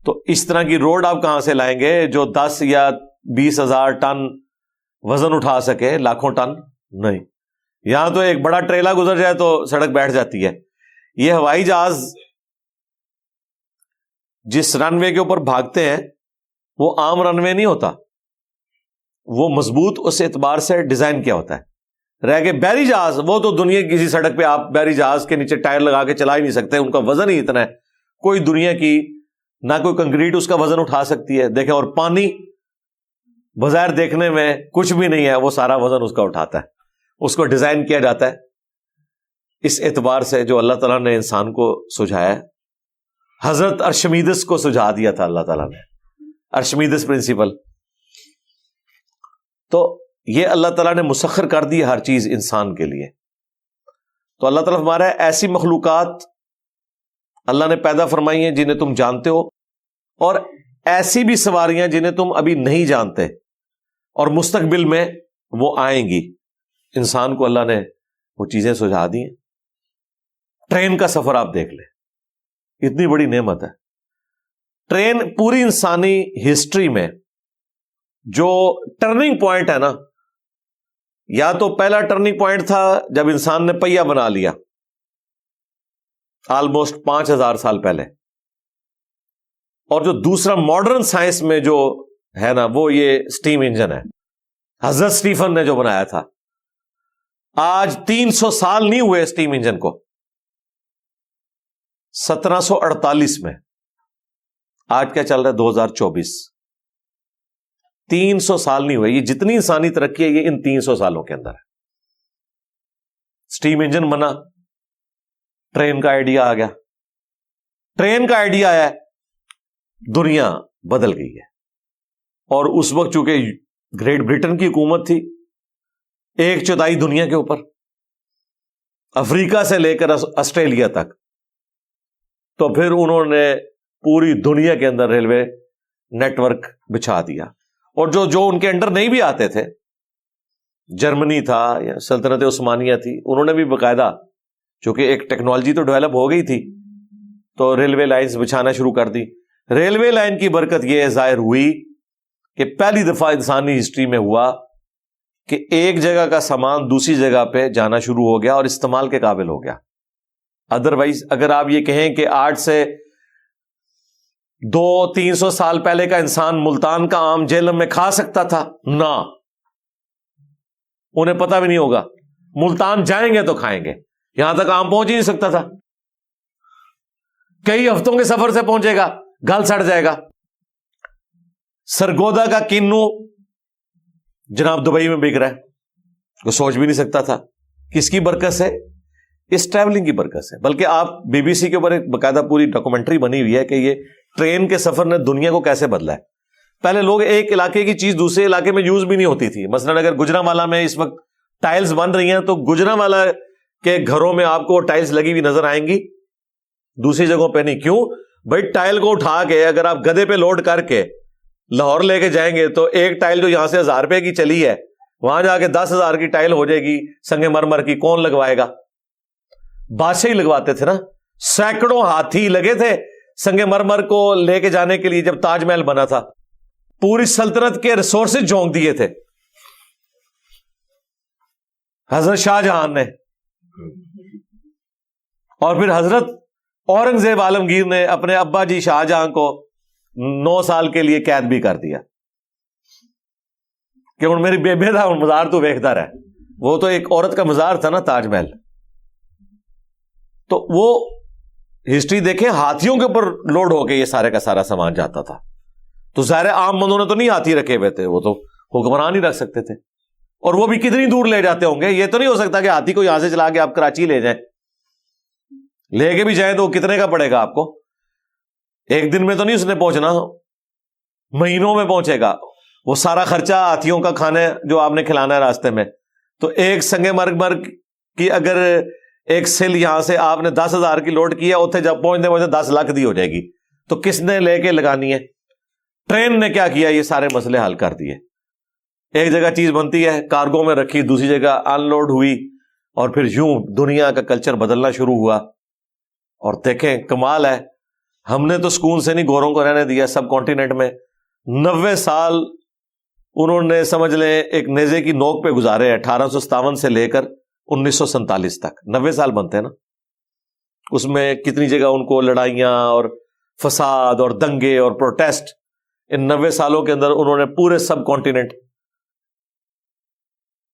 تو اس طرح کی روڈ آپ کہاں سے لائیں گے جو 10 یا 20 ہزار ٹن وزن اٹھا سکے، لاکھوں ٹن نہیں۔ یہاں تو ایک بڑا ٹریلا گزر جائے تو سڑک بیٹھ جاتی ہے۔ یہ ہوائی جہاز جس رن وے کے اوپر بھاگتے ہیں وہ عام رن وے نہیں ہوتا، وہ مضبوط اس اعتبار سے ڈیزائن کیا ہوتا ہے۔ رہ گئے بحری جہاز، وہ تو دنیا کی کسی سڑک پہ آپ بحری جہاز کے نیچے ٹائر لگا کے چلا ہی نہیں سکتے، ان کا وزن ہی اتنا ہے، کوئی دنیا کی نہ کوئی کنکریٹ اس کا وزن اٹھا سکتی ہے۔ دیکھیں، اور پانی بظاہر دیکھنے میں کچھ بھی نہیں ہے، وہ سارا وزن اس کا اٹھاتا ہے، اس کو ڈیزائن کیا جاتا ہے اس اعتبار سے جو اللہ تعالیٰ نے انسان کو سجھایا ہے۔ حضرت ارشمیدس کو سجھا دیا تھا اللہ تعالیٰ نے، ارشمیدس پرنسپل، تو یہ اللہ تعالیٰ نے مسخر کر دی ہر چیز انسان کے لیے۔ تو اللہ تعالیٰ ہمارا ایسی مخلوقات اللہ نے پیدا فرمائی ہیں جنہیں تم جانتے ہو، اور ایسی بھی سواریاں جنہیں تم ابھی نہیں جانتے اور مستقبل میں وہ آئیں گی۔ انسان کو اللہ نے وہ چیزیں سجھا دی ہیں۔ ٹرین کا سفر آپ دیکھ لیں، اتنی بڑی نعمت ہے۔ ٹرین پوری انسانی ہسٹری میں جو ٹرننگ پوائنٹ ہے نا، یا تو پہلا ٹرننگ پوائنٹ تھا جب انسان نے پہیہ بنا لیا آلموسٹ 5000 سال پہلے، اور جو دوسرا ماڈرن سائنس میں جو ہے نا وہ یہ سٹیم انجن ہے، حضرت سٹیفن نے جو بنایا تھا۔ آج 300 سال نہیں ہوئے سٹیم انجن کو، 1748 میں، آج کیا چل رہا ہے 2024، 300 سال نہیں ہوئے۔ یہ جتنی انسانی ترقی ہے یہ ان 300 سالوں کے اندر ہے۔ سٹیم انجن بنا، ٹرین کا آئیڈیا آ گیا، ٹرین کا آئیڈیا ہے، دنیا بدل گئی ہے۔ اور اس وقت چونکہ گریٹ برٹن کی حکومت تھی 1/4 دنیا کے اوپر، افریقہ سے لے کر آسٹریلیا تک، تو پھر انہوں نے پوری دنیا کے اندر ریلوے نیٹ ورک بچھا دیا۔ اور جو ان کے انڈر نہیں بھی آتے تھے، جرمنی تھا یا سلطنت عثمانیہ تھی، انہوں نے بھی باقاعدہ، چونکہ ایک ٹیکنالوجی تو ڈیولپ ہو گئی تھی، تو ریلوے لائنز بچھانا شروع کر دی۔ ریلوے لائن کی برکت یہ ظاہر ہوئی کہ پہلی دفعہ انسانی ہسٹری میں ہوا کہ ایک جگہ کا سامان دوسری جگہ پہ جانا شروع ہو گیا اور استعمال کے قابل ہو گیا۔ ادروائز اگر آپ یہ کہیں کہ آج سے 200-300 سال پہلے کا انسان ملتان کا آم جہلم میں کھا سکتا تھا، نہ، انہیں پتہ بھی نہیں ہوگا۔ ملتان جائیں گے تو کھائیں گے، یہاں تک آم پہنچ ہی نہیں سکتا تھا، کئی ہفتوں کے سفر سے پہنچے گا، گل سڑ جائے گا۔ سرگودا کا کینو جناب دبئی میں بک رہا ہے، وہ سوچ بھی نہیں سکتا تھا۔ کس کی برکت سے؟ اس ٹریولنگ کی برکت سے۔ بلکہ آپ BBC کے اوپر ایک باقاعدہ پوری ڈاکومنٹری بنی ہوئی ہے کہ یہ ٹرین کے سفر نے دنیا کو کیسے بدلا ہے۔ پہلے لوگ ایک علاقے کی چیز دوسرے علاقے میں یوز بھی نہیں ہوتی تھی۔ مثلا اگر گجرانوالہ میں اس وقت ٹائلز بن رہی ہیں تو گجرانوالہ کے گھروں میں آپ کو ٹائلز لگی ہوئی نظر آئیں گی، دوسری جگہوں پہ نہیں۔ کیوں بھائی؟ ٹائل کو اٹھا کے اگر آپ گدے پہ لوڈ کر کے لاہور لے کے جائیں گے تو ایک ٹائل جو یہاں سے 1000 روپے کی چلی ہے، وہاں جا کے 10,000 کی ٹائل ہو جائے گی سنگ مرمر کی۔ کون لگوائے گا؟ بادشاہ ہی لگواتے تھے نا، سینکڑوں ہاتھی لگے تھے سنگ مرمر کو لے کے جانے کے لیے۔ جب تاج محل بنا تھا پوری سلطنت کے ریسورسز جھونک دیے تھے حضرت شاہ جہاں نے، اور پھر حضرت اورنگزیب عالمگیر نے اپنے ابا جی شاہ جہاں کو 9 سال کے لیے قید بھی کر دیا کہ ہن میری بیبے دا مزار تو ویکھدا رہ۔ وہ تو ایک عورت کا مزار تھا نا تاج محل۔ تو وہ ہسٹری دیکھیں، ہاتھیوں کے اوپر لوڈ ہو کے یہ سارے کا سارا سامان جاتا تھا۔ تو ظاہر عام بندوں نے تو نہیں ہاتھی رکھے ہوئے تھے، وہ تو حکمران ہی رکھ سکتے تھے، اور وہ بھی کتنی دور لے جاتے ہوں گے؟ یہ تو نہیں ہو سکتا کہ ہاتھی کو یہاں سے چلا کے آپ کراچی لے جائیں، لے کے بھی جائیں تو کتنے کا پڑے گا آپ کو؟ ایک دن میں تو نہیں اس نے پہنچنا، مہینوں میں پہنچے گا۔ وہ سارا خرچہ ہاتھیوں کا کھانا جو آپ نے کھلانا ہے راستے میں، تو ایک سنگ مرمر کی اگر ایک سل یہاں سے آپ نے 10,000 کی لوڈ کی ہے، اتنے جب پہنچتے پہنچتے 10 لاکھ دی ہو جائے گی، تو کس نے لے کے لگانی ہے؟ ٹرین نے کیا کیا؟ یہ سارے مسئلے حل کر دیے۔ ایک جگہ چیز بنتی ہے، کارگو میں رکھی، دوسری جگہ ان لوڈ ہوئی، اور پھر یوں دنیا کا کلچر بدلنا شروع ہوا۔ اور دیکھیں کمال ہے، ہم نے تو سکون سے نہیں گوروں کو رہنے دیا سب کانٹیننٹ میں۔ 90 سال انہوں نے سمجھ لیں ایک نیزے کی نوک پہ گزارے ہیں، 1857 سے لے کر 1947 تک 90 سال بنتے ہیں نا۔ اس میں کتنی جگہ ان کو لڑائیاں اور فساد اور دنگے اور پروٹیسٹ، ان 90 سالوں کے اندر انہوں نے پورے سب کانٹیننٹ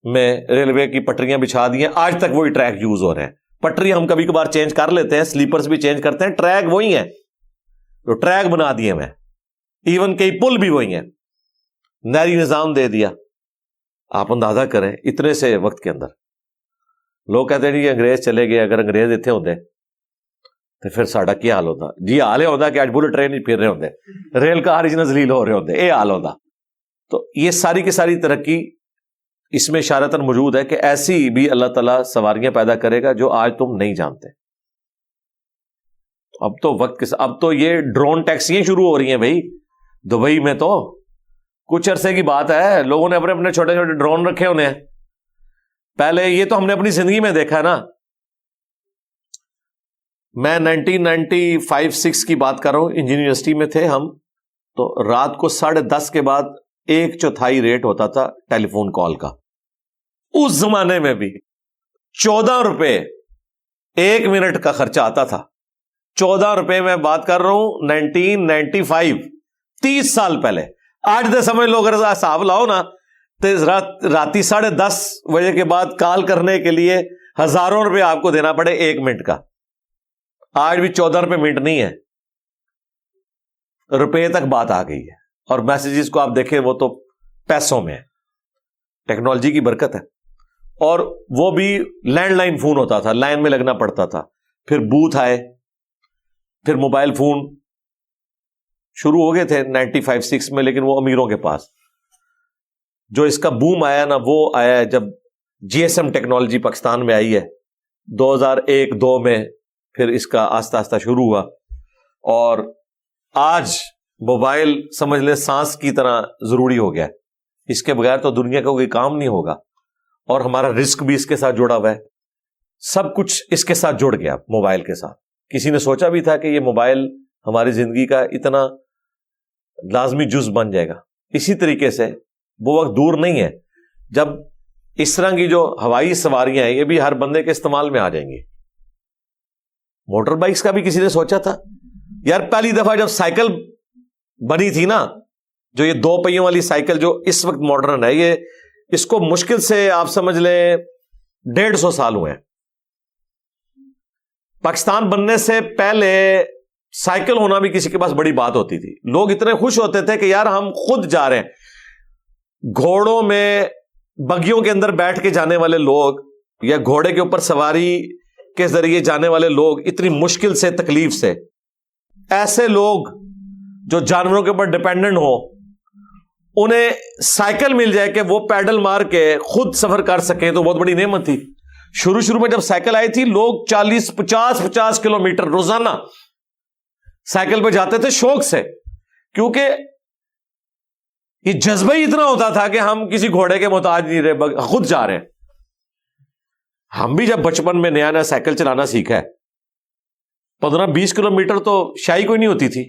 میں ریلوے کی پٹریاں بچھا دی ہیں. آج تک وہی ٹریک یوز ہو رہے ہیں. پٹری ہم کبھی کبھار چینج کر لیتے ہیں، سلیپرز بھی چینج کرتے ہیں، ٹریک وہی ہیں جو ٹریک بنا دیے میں. ایون کئی پل بھی وہی ہیں، نہری نظام دے دیا. آپ اندازہ کریں اتنے سے وقت کے اندر. لوگ کہتے ہیں جی انگریز چلے گئے، اگر انگریز اتنے ہوتے تو پھر ساڈا کیا حال ہوتا؟ جی حال یہ ہوتا کہ آج بلٹ ٹرین ہی پھر رہے ہوتے، ریل کار ہی ذلیل ہو رہے ہوتے، یہ حال ہوتا. تو یہ ساری کی ساری ترقی اس میں اشارتاً موجود ہے کہ ایسی بھی اللہ تعالیٰ سواریاں پیدا کرے گا جو آج تم نہیں جانتے. اب تو وقت کے اب تو یہ ڈرون ٹیکسیاں شروع ہو رہی ہیں بھائی. دبئی میں تو کچھ عرصے کی بات ہے، لوگوں نے اپنے اپنے چھوٹے چھوٹے ڈرون رکھے ہونے ہیں. پہلے یہ تو ہم نے اپنی زندگی میں دیکھا ہے نا. میں 1995-6 کی بات کر رہا ہوں، انجینئرنگ یونیورسٹی میں تھے ہم. تو رات کو 10:30 کے بعد 1/4 ریٹ ہوتا تھا ٹیلی فون کال کا. اس زمانے میں بھی 14 روپے 1 منٹ کا خرچہ آتا تھا. 14 روپے میں بات کر رہا ہوں 1995، 30 سال پہلے. آج دے سمجھ لو اگر حساب لاؤ نا تو راتی 10:30 بجے کے بعد کال کرنے کے لیے ہزاروں روپے آپ کو دینا پڑے 1 منٹ کا. آج بھی 14 روپے منٹ نہیں ہے، روپے تک بات آ گئی ہے. اور میسیجز کو آپ دیکھیں وہ تو پیسوں میں ہے. ٹیکنالوجی کی برکت ہے. اور وہ بھی لینڈ لائن فون ہوتا تھا، لائن میں لگنا پڑتا تھا. پھر بوتھ آئے، پھر موبائل فون شروع ہو گئے تھے 95-6 میں، لیکن وہ امیروں کے پاس. جو اس کا بوم آیا نا وہ آیا ہے جب GSM ٹیکنالوجی پاکستان میں آئی ہے 2001-2 میں. پھر اس کا آہستہ آہستہ شروع ہوا. اور آج موبائل سمجھ لے سانس کی طرح ضروری ہو گیا ہے. اس کے بغیر تو دنیا کا کوئی کام نہیں ہوگا. اور ہمارا رزق بھی اس کے ساتھ جڑا ہوا ہے. سب کچھ اس کے ساتھ جڑ گیا موبائل کے ساتھ. کسی نے سوچا بھی تھا کہ یہ موبائل ہماری زندگی کا اتنا لازمی جز بن جائے گا؟ اسی طریقے سے وہ وقت دور نہیں ہے جب اس طرح کی جو ہوائی سواریاں ہیں یہ بھی ہر بندے کے استعمال میں آ جائیں گی. موٹر بائکس کا بھی کسی نے سوچا تھا؟ یار پہلی دفعہ جب سائیکل بنی تھی نا، جو یہ 2 پہیوں والی سائیکل جو اس وقت ماڈرن ہے، یہ اس کو مشکل سے آپ سمجھ لیں 150 سال ہوئے ہیں. پاکستان بننے سے پہلے سائیکل ہونا بھی کسی کے پاس بڑی بات ہوتی تھی. لوگ اتنے خوش ہوتے تھے کہ یار ہم خود جا رہے ہیں. گھوڑوں میں بگیوں کے اندر بیٹھ کے جانے والے لوگ یا گھوڑے کے اوپر سواری کے ذریعے جانے والے لوگ اتنی مشکل سے تکلیف سے، ایسے لوگ جو جانوروں کے اوپر ڈپینڈنٹ ہو، انہیں سائیکل مل جائے کہ وہ پیڈل مار کے خود سفر کر سکیں تو بہت بڑی نعمت تھی. شروع میں جب سائیکل آئی تھی لوگ 40-50 کلومیٹر روزانہ سائیکل پہ جاتے تھے شوق سے، کیونکہ یہ جذبہ ہی اتنا ہوتا تھا کہ ہم کسی گھوڑے کے محتاج نہیں رہے، خود جا رہے ہیں. ہم بھی جب بچپن میں نیا سائیکل چلانا سیکھا ہے 15-20 کلومیٹر تو شاہی کوئی نہیں ہوتی تھی،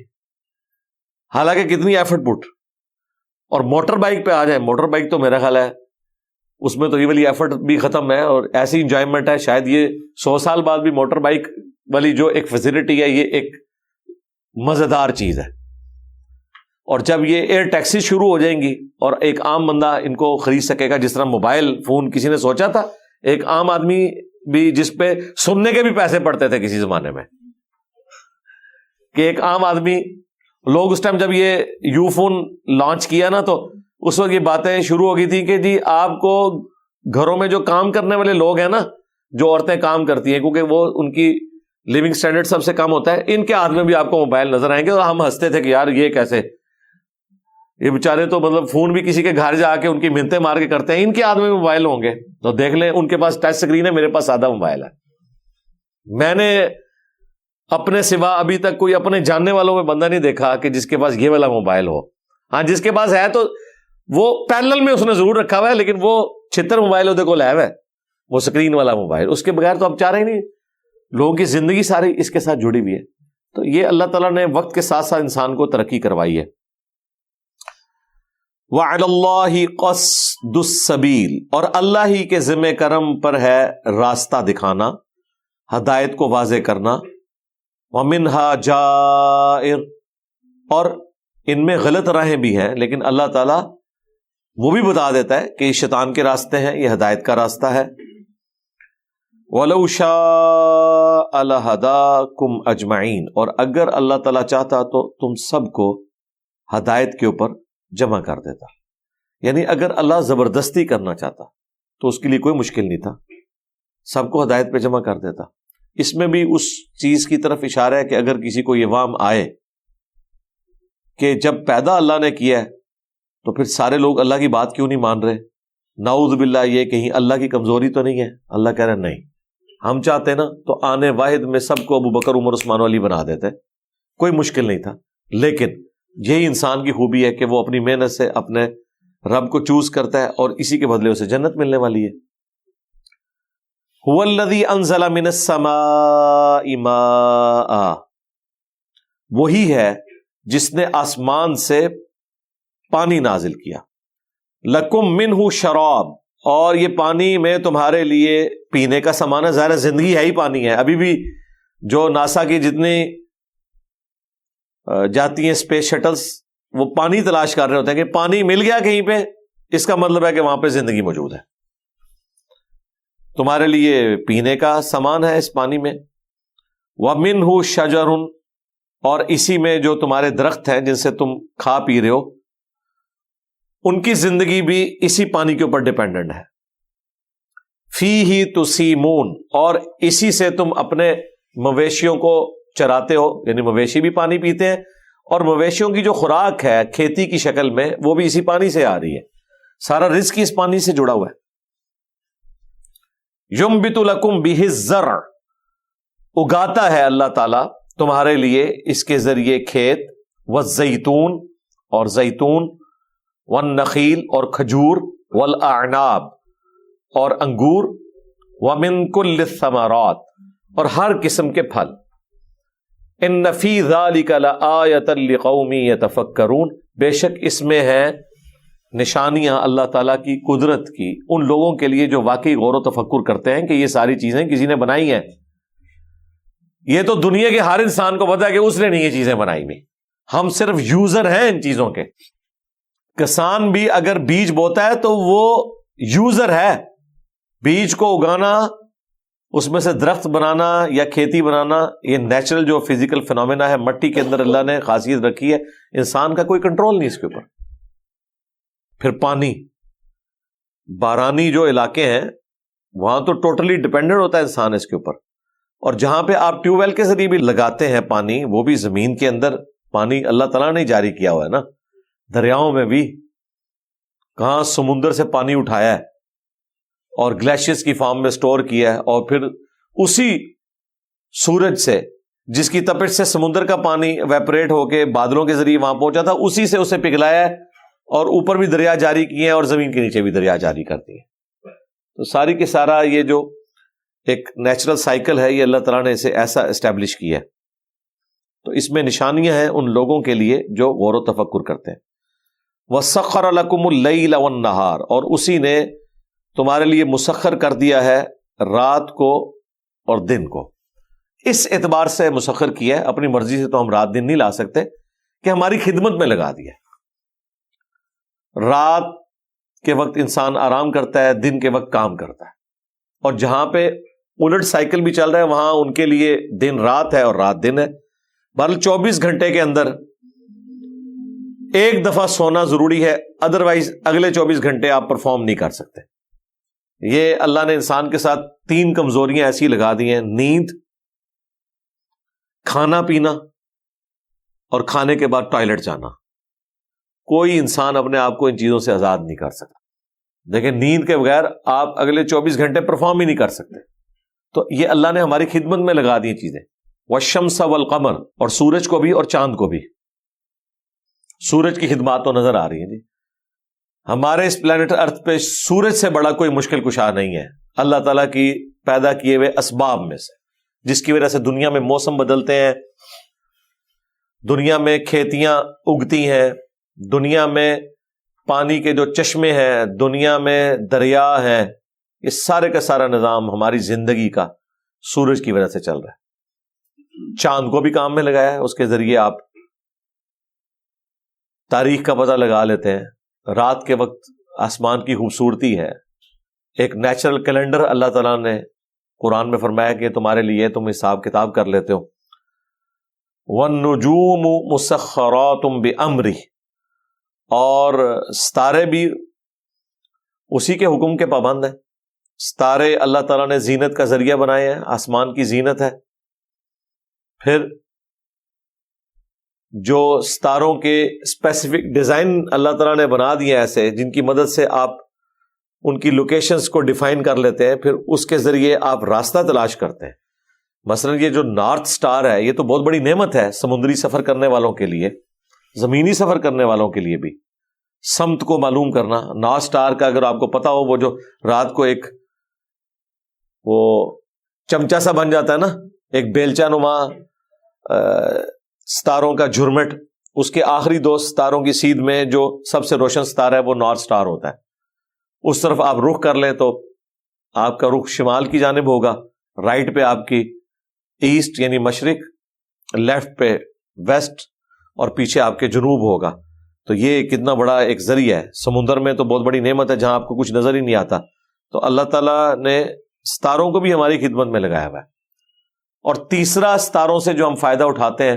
حالانکہ کتنی ایفرٹ پٹ. اور موٹر بائک پہ آ جائیں، موٹر بائک تو میرا خیال ہے اس میں تو یہ والی ایفرٹ بھی ختم ہے اور ایسی انجوائمنٹ ہے. شاید یہ 100 سال بعد بھی موٹر بائک والی جو ایک فیسلٹی ہے یہ ایک مزیدار چیز ہے. اور جب یہ ایئر ٹیکسی شروع ہو جائیں گی اور ایک عام بندہ ان کو خرید سکے گا، جس طرح موبائل فون کسی نے سوچا تھا؟ ایک عام آدمی بھی جس پہ سننے کے بھی پیسے پڑتے تھے کسی زمانے میں، کہ ایک عام آدمی، لوگ اس ٹائم جب یہ یو فون لانچ کیا نا تو اس وقت یہ باتیں شروع ہو گئی تھی کہ جی آپ کو گھروں میں جو کام کرنے والے لوگ ہیں نا، جو عورتیں کام کرتی ہیں کیونکہ وہ ان کی لیونگ سٹینڈرڈ سب سے کم ہوتا ہے، ان کے ہاتھ میں بھی آپ کو موبائل نظر آئیں گے. اور ہم ہنستے تھے کہ یار یہ کیسے، یہ بیچارے تو مطلب فون بھی کسی کے گھر جا کے ان کی منتیں مار کے کرتے ہیں، ان کے ہاتھ میں موبائل ہوں گے تو دیکھ لیں ان کے پاس ٹچ سکرین ہے، میرے پاس سادہ موبائل ہے. میں نے اپنے سوا ابھی تک کوئی اپنے جاننے والوں میں بندہ نہیں دیکھا کہ جس کے پاس یہ والا موبائل ہو. ہاں جس کے پاس ہے تو وہ پیرلل میں اس نے ضرور رکھا ہوا ہے، لیکن وہ 76 موبائل ہوتے کو لائے ہوئے وہ سکرین والا موبائل. اس کے بغیر تو اب چاہ رہے نہیں، لوگوں کی زندگی ساری اس کے ساتھ جڑی ہوئی ہے. تو یہ اللہ تعالیٰ نے وقت کے ساتھ ساتھ انسان کو ترقی کروائی ہے. وَعَلَى اللَّهِ قَصْدُ السَّبِيلِ، اور اللہ ہی کے ذمہ کرم پر ہے راستہ دکھانا، ہدایت کو واضح کرنا. وَمِنْهَا جَائِرٌ، اور ان میں غلط راہیں بھی ہیں، لیکن اللہ تعالیٰ وہ بھی بتا دیتا ہے کہ یہ شیطان کے راستے ہیں، یہ ہدایت کا راستہ ہے۔ وَلَوْ شَاءَ لَهَدَاكُمْ أَجْمَعِينَ، اور اگر اللہ تعالیٰ چاہتا تو تم سب کو ہدایت کے اوپر جمع کر دیتا، یعنی اگر اللہ زبردستی کرنا چاہتا تو اس کے لیے کوئی مشکل نہیں تھا، سب کو ہدایت پہ جمع کر دیتا۔ اس میں بھی اس چیز کی طرف اشارہ ہے کہ اگر کسی کو یہ وہم آئے کہ جب پیدا اللہ نے کیا ہے تو پھر سارے لوگ اللہ کی بات کیوں نہیں مان رہے، نعوذ باللہ، یہ کہیں اللہ کی کمزوری تو نہیں ہے؟ اللہ کہہ رہے نہیں، ہم چاہتے نا تو آنے واحد میں سب کو ابو بکر عمر عثمان علی بنا دیتے، کوئی مشکل نہیں تھا، لیکن یہی انسان کی خوبی ہے کہ وہ اپنی محنت سے اپنے رب کو چوز کرتا ہے اور اسی کے بدلے اسے جنت ملنے والی ہے۔ هو الذی انزل من السماء ماء، وہی ہے جس نے آسمان سے پانی نازل کیا، لکم منہ شراب، اور یہ پانی میں تمہارے لیے پینے کا سامان ہے، ظاہر زندگی ہے ہی پانی ہے۔ ابھی بھی جو ناسا کی جتنی جاتی ہیں اسپیس شٹلز، وہ پانی تلاش کر رہے ہوتے ہیں کہ پانی مل گیا کہیں پہ، اس کا مطلب ہے کہ وہاں پہ زندگی موجود ہے۔ تمہارے لیے پینے کا سامان ہے اس پانی میں۔ وَمِنْهُ شَجَرٌ، اور اسی میں جو تمہارے درخت ہیں جن سے تم کھا پی رہے ہو، ان کی زندگی بھی اسی پانی کے اوپر ڈیپینڈنٹ ہے۔ فِيهِ تُسِيمُونَ، اور اسی سے تم اپنے مویشیوں کو چراتے ہو، یعنی مویشی بھی پانی پیتے ہیں، اور مویشیوں کی جو خوراک ہے کھیتی کی شکل میں وہ بھی اسی پانی سے آ رہی ہے، سارا رزق اس پانی سے جڑا ہوا ہے۔ يُنبِتُ لَكُمْ بِهِ الزَّرْعَ، اگاتا ہے اللہ تعالیٰ تمہارے لیے اس کے ذریعے کھیت، والزیتون، اور زیتون، والنخیل، اور کھجور، والاعناب، اور انگور، ومن کل الثمرات، اور ہر قسم کے پھل۔ ان فی ذلک لآیۃ لقوم یتفکرون، بے شک اس میں ہے نشانیاں اللہ تعالیٰ کی قدرت کی ان لوگوں کے لیے جو واقعی غور و تفکر کرتے ہیں کہ یہ ساری چیزیں کسی نے بنائی ہیں۔ یہ تو دنیا کے ہر انسان کو پتا ہے کہ اس نے نہیں یہ چیزیں بنائی ہوئی، ہم صرف یوزر ہیں ان چیزوں کے۔ کسان بھی اگر بیج بوتا ہے تو وہ یوزر ہے، بیج کو اگانا، اس میں سے درخت بنانا یا کھیتی بنانا، یہ نیچرل جو فزیکل فینومینا ہے، مٹی کے اندر اللہ نے خاصیت رکھی ہے، انسان کا کوئی کنٹرول نہیں اس کے اوپر۔ پھر پانی، بارانی جو علاقے ہیں وہاں تو ٹوٹلی ڈیپینڈنٹ ہوتا ہے انسان اس کے اوپر، اور جہاں پہ آپ ٹیوب ویل کے ذریعے بھی لگاتے ہیں پانی، وہ بھی زمین کے اندر پانی اللہ تعالیٰ نے جاری کیا ہوا ہے نا، دریاؤں میں بھی کہاں سمندر سے پانی اٹھایا ہے اور گلیشیئرز کی فارم میں سٹور کیا ہے، اور پھر اسی سورج سے جس کی تپش سے سمندر کا پانی ویپریٹ ہو کے بادلوں کے ذریعے وہاں پہنچا تھا، اسی سے اسے پگھلایا ہے، اور اوپر بھی دریا جاری کیے ہیں اور زمین کے نیچے بھی دریا جاری کرتی ہیں۔ تو ساری کے سارا یہ جو ایک نیچرل سائیکل ہے، یہ اللہ تعالیٰ نے اسے ایسا اسٹیبلش کیا ہے۔ تو اس میں نشانیاں ہیں ان لوگوں کے لیے جو غور و تفکر کرتے ہیں۔ وَسَخَّرَ لَكُمُ اللَّيْلَ وَالنَّهَارَ، اور اسی نے تمہارے لیے مسخر کر دیا ہے رات کو اور دن کو۔ اس اعتبار سے مسخر کیا ہے، اپنی مرضی سے تو ہم رات دن نہیں لا سکتے، کہ ہماری خدمت میں لگا دیا۔ رات کے وقت انسان آرام کرتا ہے، دن کے وقت کام کرتا ہے، اور جہاں پہ الٹ سائیکل بھی چل رہا ہے وہاں ان کے لیے دن رات ہے اور رات دن ہے۔ بہرحال 24 گھنٹے کے اندر ایک دفعہ سونا ضروری ہے، ادروائز اگلے 24 گھنٹے آپ پرفارم نہیں کر سکتے۔ یہ اللہ نے انسان کے ساتھ 3 کمزوریاں ایسی لگا دی ہیں، نیند، کھانا پینا، اور کھانے کے بعد ٹوائلٹ جانا۔ کوئی انسان اپنے آپ کو ان چیزوں سے آزاد نہیں کر سکتا۔ دیکھیں، نیند کے بغیر آپ اگلے 24 گھنٹے پرفارم ہی نہیں کر سکتے۔ تو یہ اللہ نے ہماری خدمت میں لگا دی چیزیں۔ والشمس والقمر، اور سورج کو بھی اور چاند کو بھی۔ سورج کی خدمات تو نظر آ رہی ہیں جی، ہمارے اس پلانٹ ارتھ پہ سورج سے بڑا کوئی مشکل کشا نہیں ہے، اللہ تعالیٰ کی پیدا کیے ہوئے اسباب میں سے، جس کی وجہ سے دنیا میں موسم بدلتے ہیں، دنیا میں کھیتیاں اگتی ہیں، دنیا میں پانی کے جو چشمے ہیں، دنیا میں دریا ہیں، یہ سارے کا سارا نظام ہماری زندگی کا سورج کی وجہ سے چل رہا ہے۔ چاند کو بھی کام میں لگایا ہے، اس کے ذریعے آپ تاریخ کا پتہ لگا لیتے ہیں، رات کے وقت آسمان کی خوبصورتی ہے، ایک نیچرل کیلنڈر اللہ تعالیٰ نے قرآن میں فرمایا کہ تمہارے لیے تم حساب کتاب کر لیتے ہو۔ وَالنُّجُومُ مُسَخَّرَاتٌ بِأَمْرِهِ، اور ستارے بھی اسی کے حکم کے پابند ہیں۔ ستارے اللہ تعالیٰ نے زینت کا ذریعہ بنائے ہیں، آسمان کی زینت ہے۔ پھر جو ستاروں کے اسپیسیفک ڈیزائن اللہ تعالیٰ نے بنا دیے ایسے، جن کی مدد سے آپ ان کی لوکیشنز کو ڈیفائن کر لیتے ہیں، پھر اس کے ذریعے آپ راستہ تلاش کرتے ہیں۔ مثلا یہ جو نارتھ سٹار ہے، یہ تو بہت بڑی نعمت ہے سمندری سفر کرنے والوں کے لیے، زمینی سفر کرنے والوں کے لیے بھی، سمت کو معلوم کرنا۔ نارتھ سٹار کا اگر آپ کو پتا ہو، وہ جو رات کو ایک وہ چمچا سا بن جاتا ہے نا، ایک بیلچہ نما ستاروں کا جھرمٹ، اس کے آخری دو ستاروں کی سیدھ میں جو سب سے روشن ستارہ ہے وہ نارتھ سٹار ہوتا ہے۔ اس طرف آپ رخ کر لیں تو آپ کا رخ شمال کی جانب ہوگا، رائٹ پہ آپ کی ایسٹ یعنی مشرق، لیفٹ پہ ویسٹ، اور پیچھے آپ کے جنوب ہوگا۔ تو یہ کتنا بڑا ایک ذریعہ ہے۔ سمندر میں تو بہت بڑی نعمت ہے جہاں آپ کو کچھ نظر ہی نہیں آتا، تو اللہ تعالیٰ نے ستاروں کو بھی ہماری خدمت میں لگایا ہوا ہے۔ اور تیسرا ستاروں سے جو ہم فائدہ اٹھاتے ہیں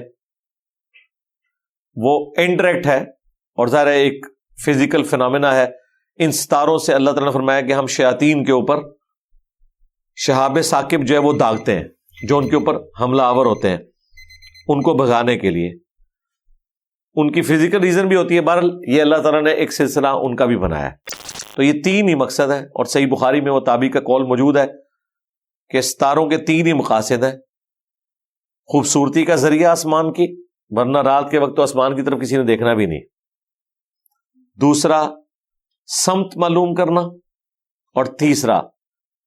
وہ انٹریکٹ ہے، اور ظاہر ہے ایک فزیکل فنامنا ہے۔ ان ستاروں سے اللہ تعالیٰ نے فرمایا کہ ہم شیاطین کے اوپر شہاب ثاقب جو ہے وہ داغتے ہیں، جو ان کے اوپر حملہ آور ہوتے ہیں، ان کو بھگانے کے لیے۔ ان کی فزیکل ریزن بھی ہوتی ہے، بہرحال یہ اللہ تعالیٰ نے ایک سلسلہ ان کا بھی بنایا ہے۔ تو یہ تین ہی مقصد ہے، اور صحیح بخاری میں وہ تابعی کا قول موجود ہے کہ ستاروں کے تین ہی مقاصد ہیں۔ خوبصورتی کا ذریعہ آسمان کی، ورنہ رات کے وقت تو آسمان کی طرف کسی نے دیکھنا بھی نہیں۔ دوسرا سمت معلوم کرنا، اور تیسرا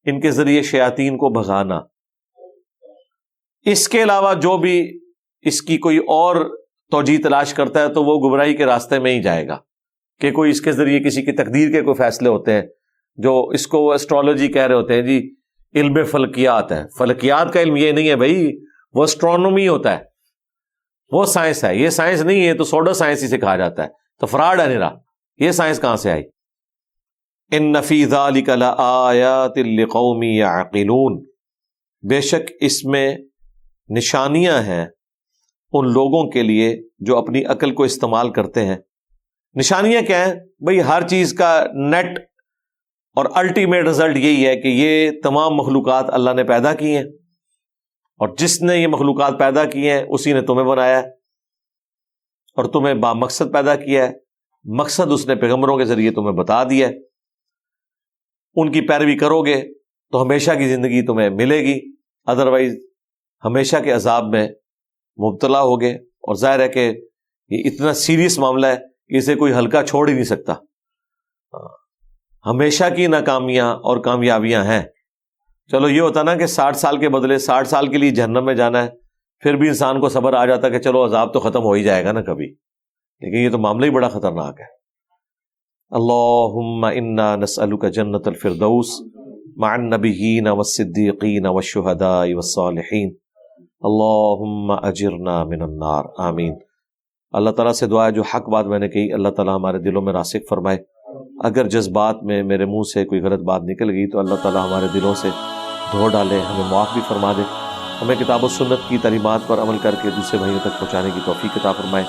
ان کے ذریعے شیاطین کو بھگانا۔ اس کے علاوہ جو بھی اس کی کوئی اور توجیہ تلاش کرتا ہے تو وہ گمراہی کے راستے میں ہی جائے گا، کہ کوئی اس کے ذریعے کسی کی تقدیر کے کوئی فیصلے ہوتے ہیں، جو اس کو وہ اسٹرالوجی کہہ رہے ہوتے ہیں، جی علم فلکیات ہے۔ فلکیات کا علم یہ نہیں ہے بھائی، وہ اسٹرونومی ہوتا ہے، وہ سائنس ہے، یہ سائنس نہیں ہے، تو سوڈو سائنس ہی سے کہا جاتا ہے، تو فراڈ ہے نیرا، یہ سائنس کہاں سے آئی؟ ان فی ذلک لآیات لقوم یعقلون، بے شک اس میں نشانیاں ہیں ان لوگوں کے لیے جو اپنی عقل کو استعمال کرتے ہیں۔ نشانیاں کیا ہیں بھئی؟ ہر چیز کا نیٹ اور الٹیمیٹ رزلٹ یہی ہے کہ یہ تمام مخلوقات اللہ نے پیدا کی ہیں، اور جس نے یہ مخلوقات پیدا کی ہیں اسی نے تمہیں بنایا ہے، اور تمہیں با مقصد پیدا کیا ہے۔ مقصد اس نے پیغمبروں کے ذریعے تمہیں بتا دیا ہے، ان کی پیروی کرو گے تو ہمیشہ کی زندگی تمہیں ملے گی، ادروائز ہمیشہ کے عذاب میں مبتلا ہوگے۔ اور ظاہر ہے کہ یہ اتنا سیریس معاملہ ہے کہ اسے کوئی ہلکا چھوڑ ہی نہیں سکتا۔ ہمیشہ کی ناکامیاں اور کامیابیاں ہیں۔ چلو یہ ہوتا نا کہ 60 سال کے بدلے 60 سال کے لیے جہنم میں جانا ہے، پھر بھی انسان کو صبر آ جاتا کہ چلو عذاب تو ختم ہو ہی جائے گا نا کبھی، لیکن یہ تو معاملہ ہی بڑا خطرناک ہے۔ اللہم انا نسألک جنت الفردوس مع النبیین والصدیقین والشہداء والصالحین، اللہم اجرنا من النار، آمین۔ اللہ تعالیٰ سے دعا ہے جو حق بات میں نے کہی اللہ تعالیٰ ہمارے دلوں میں راسخ فرمائے، اگر جذبات میں میرے منہ سے کوئی غلط بات نکل گئی تو اللہ تعالیٰ ہمارے دلوں سے دھو ڈالے، ہمیں معاف بھی فرما دے، ہمیں کتاب و سنت کی تعلیمات پر عمل کر کے دوسرے بھائیوں تک پہنچانے کی توفیق عطا فرمائے۔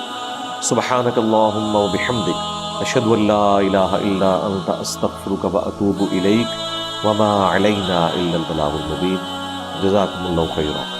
سبحانک اللہم و بحمدک، اشہد ان لا الہ الا انت، استغفرک و اتوب الیک، وما علینا الا البلاغ المبین۔ جزاکم اللہ خیرا۔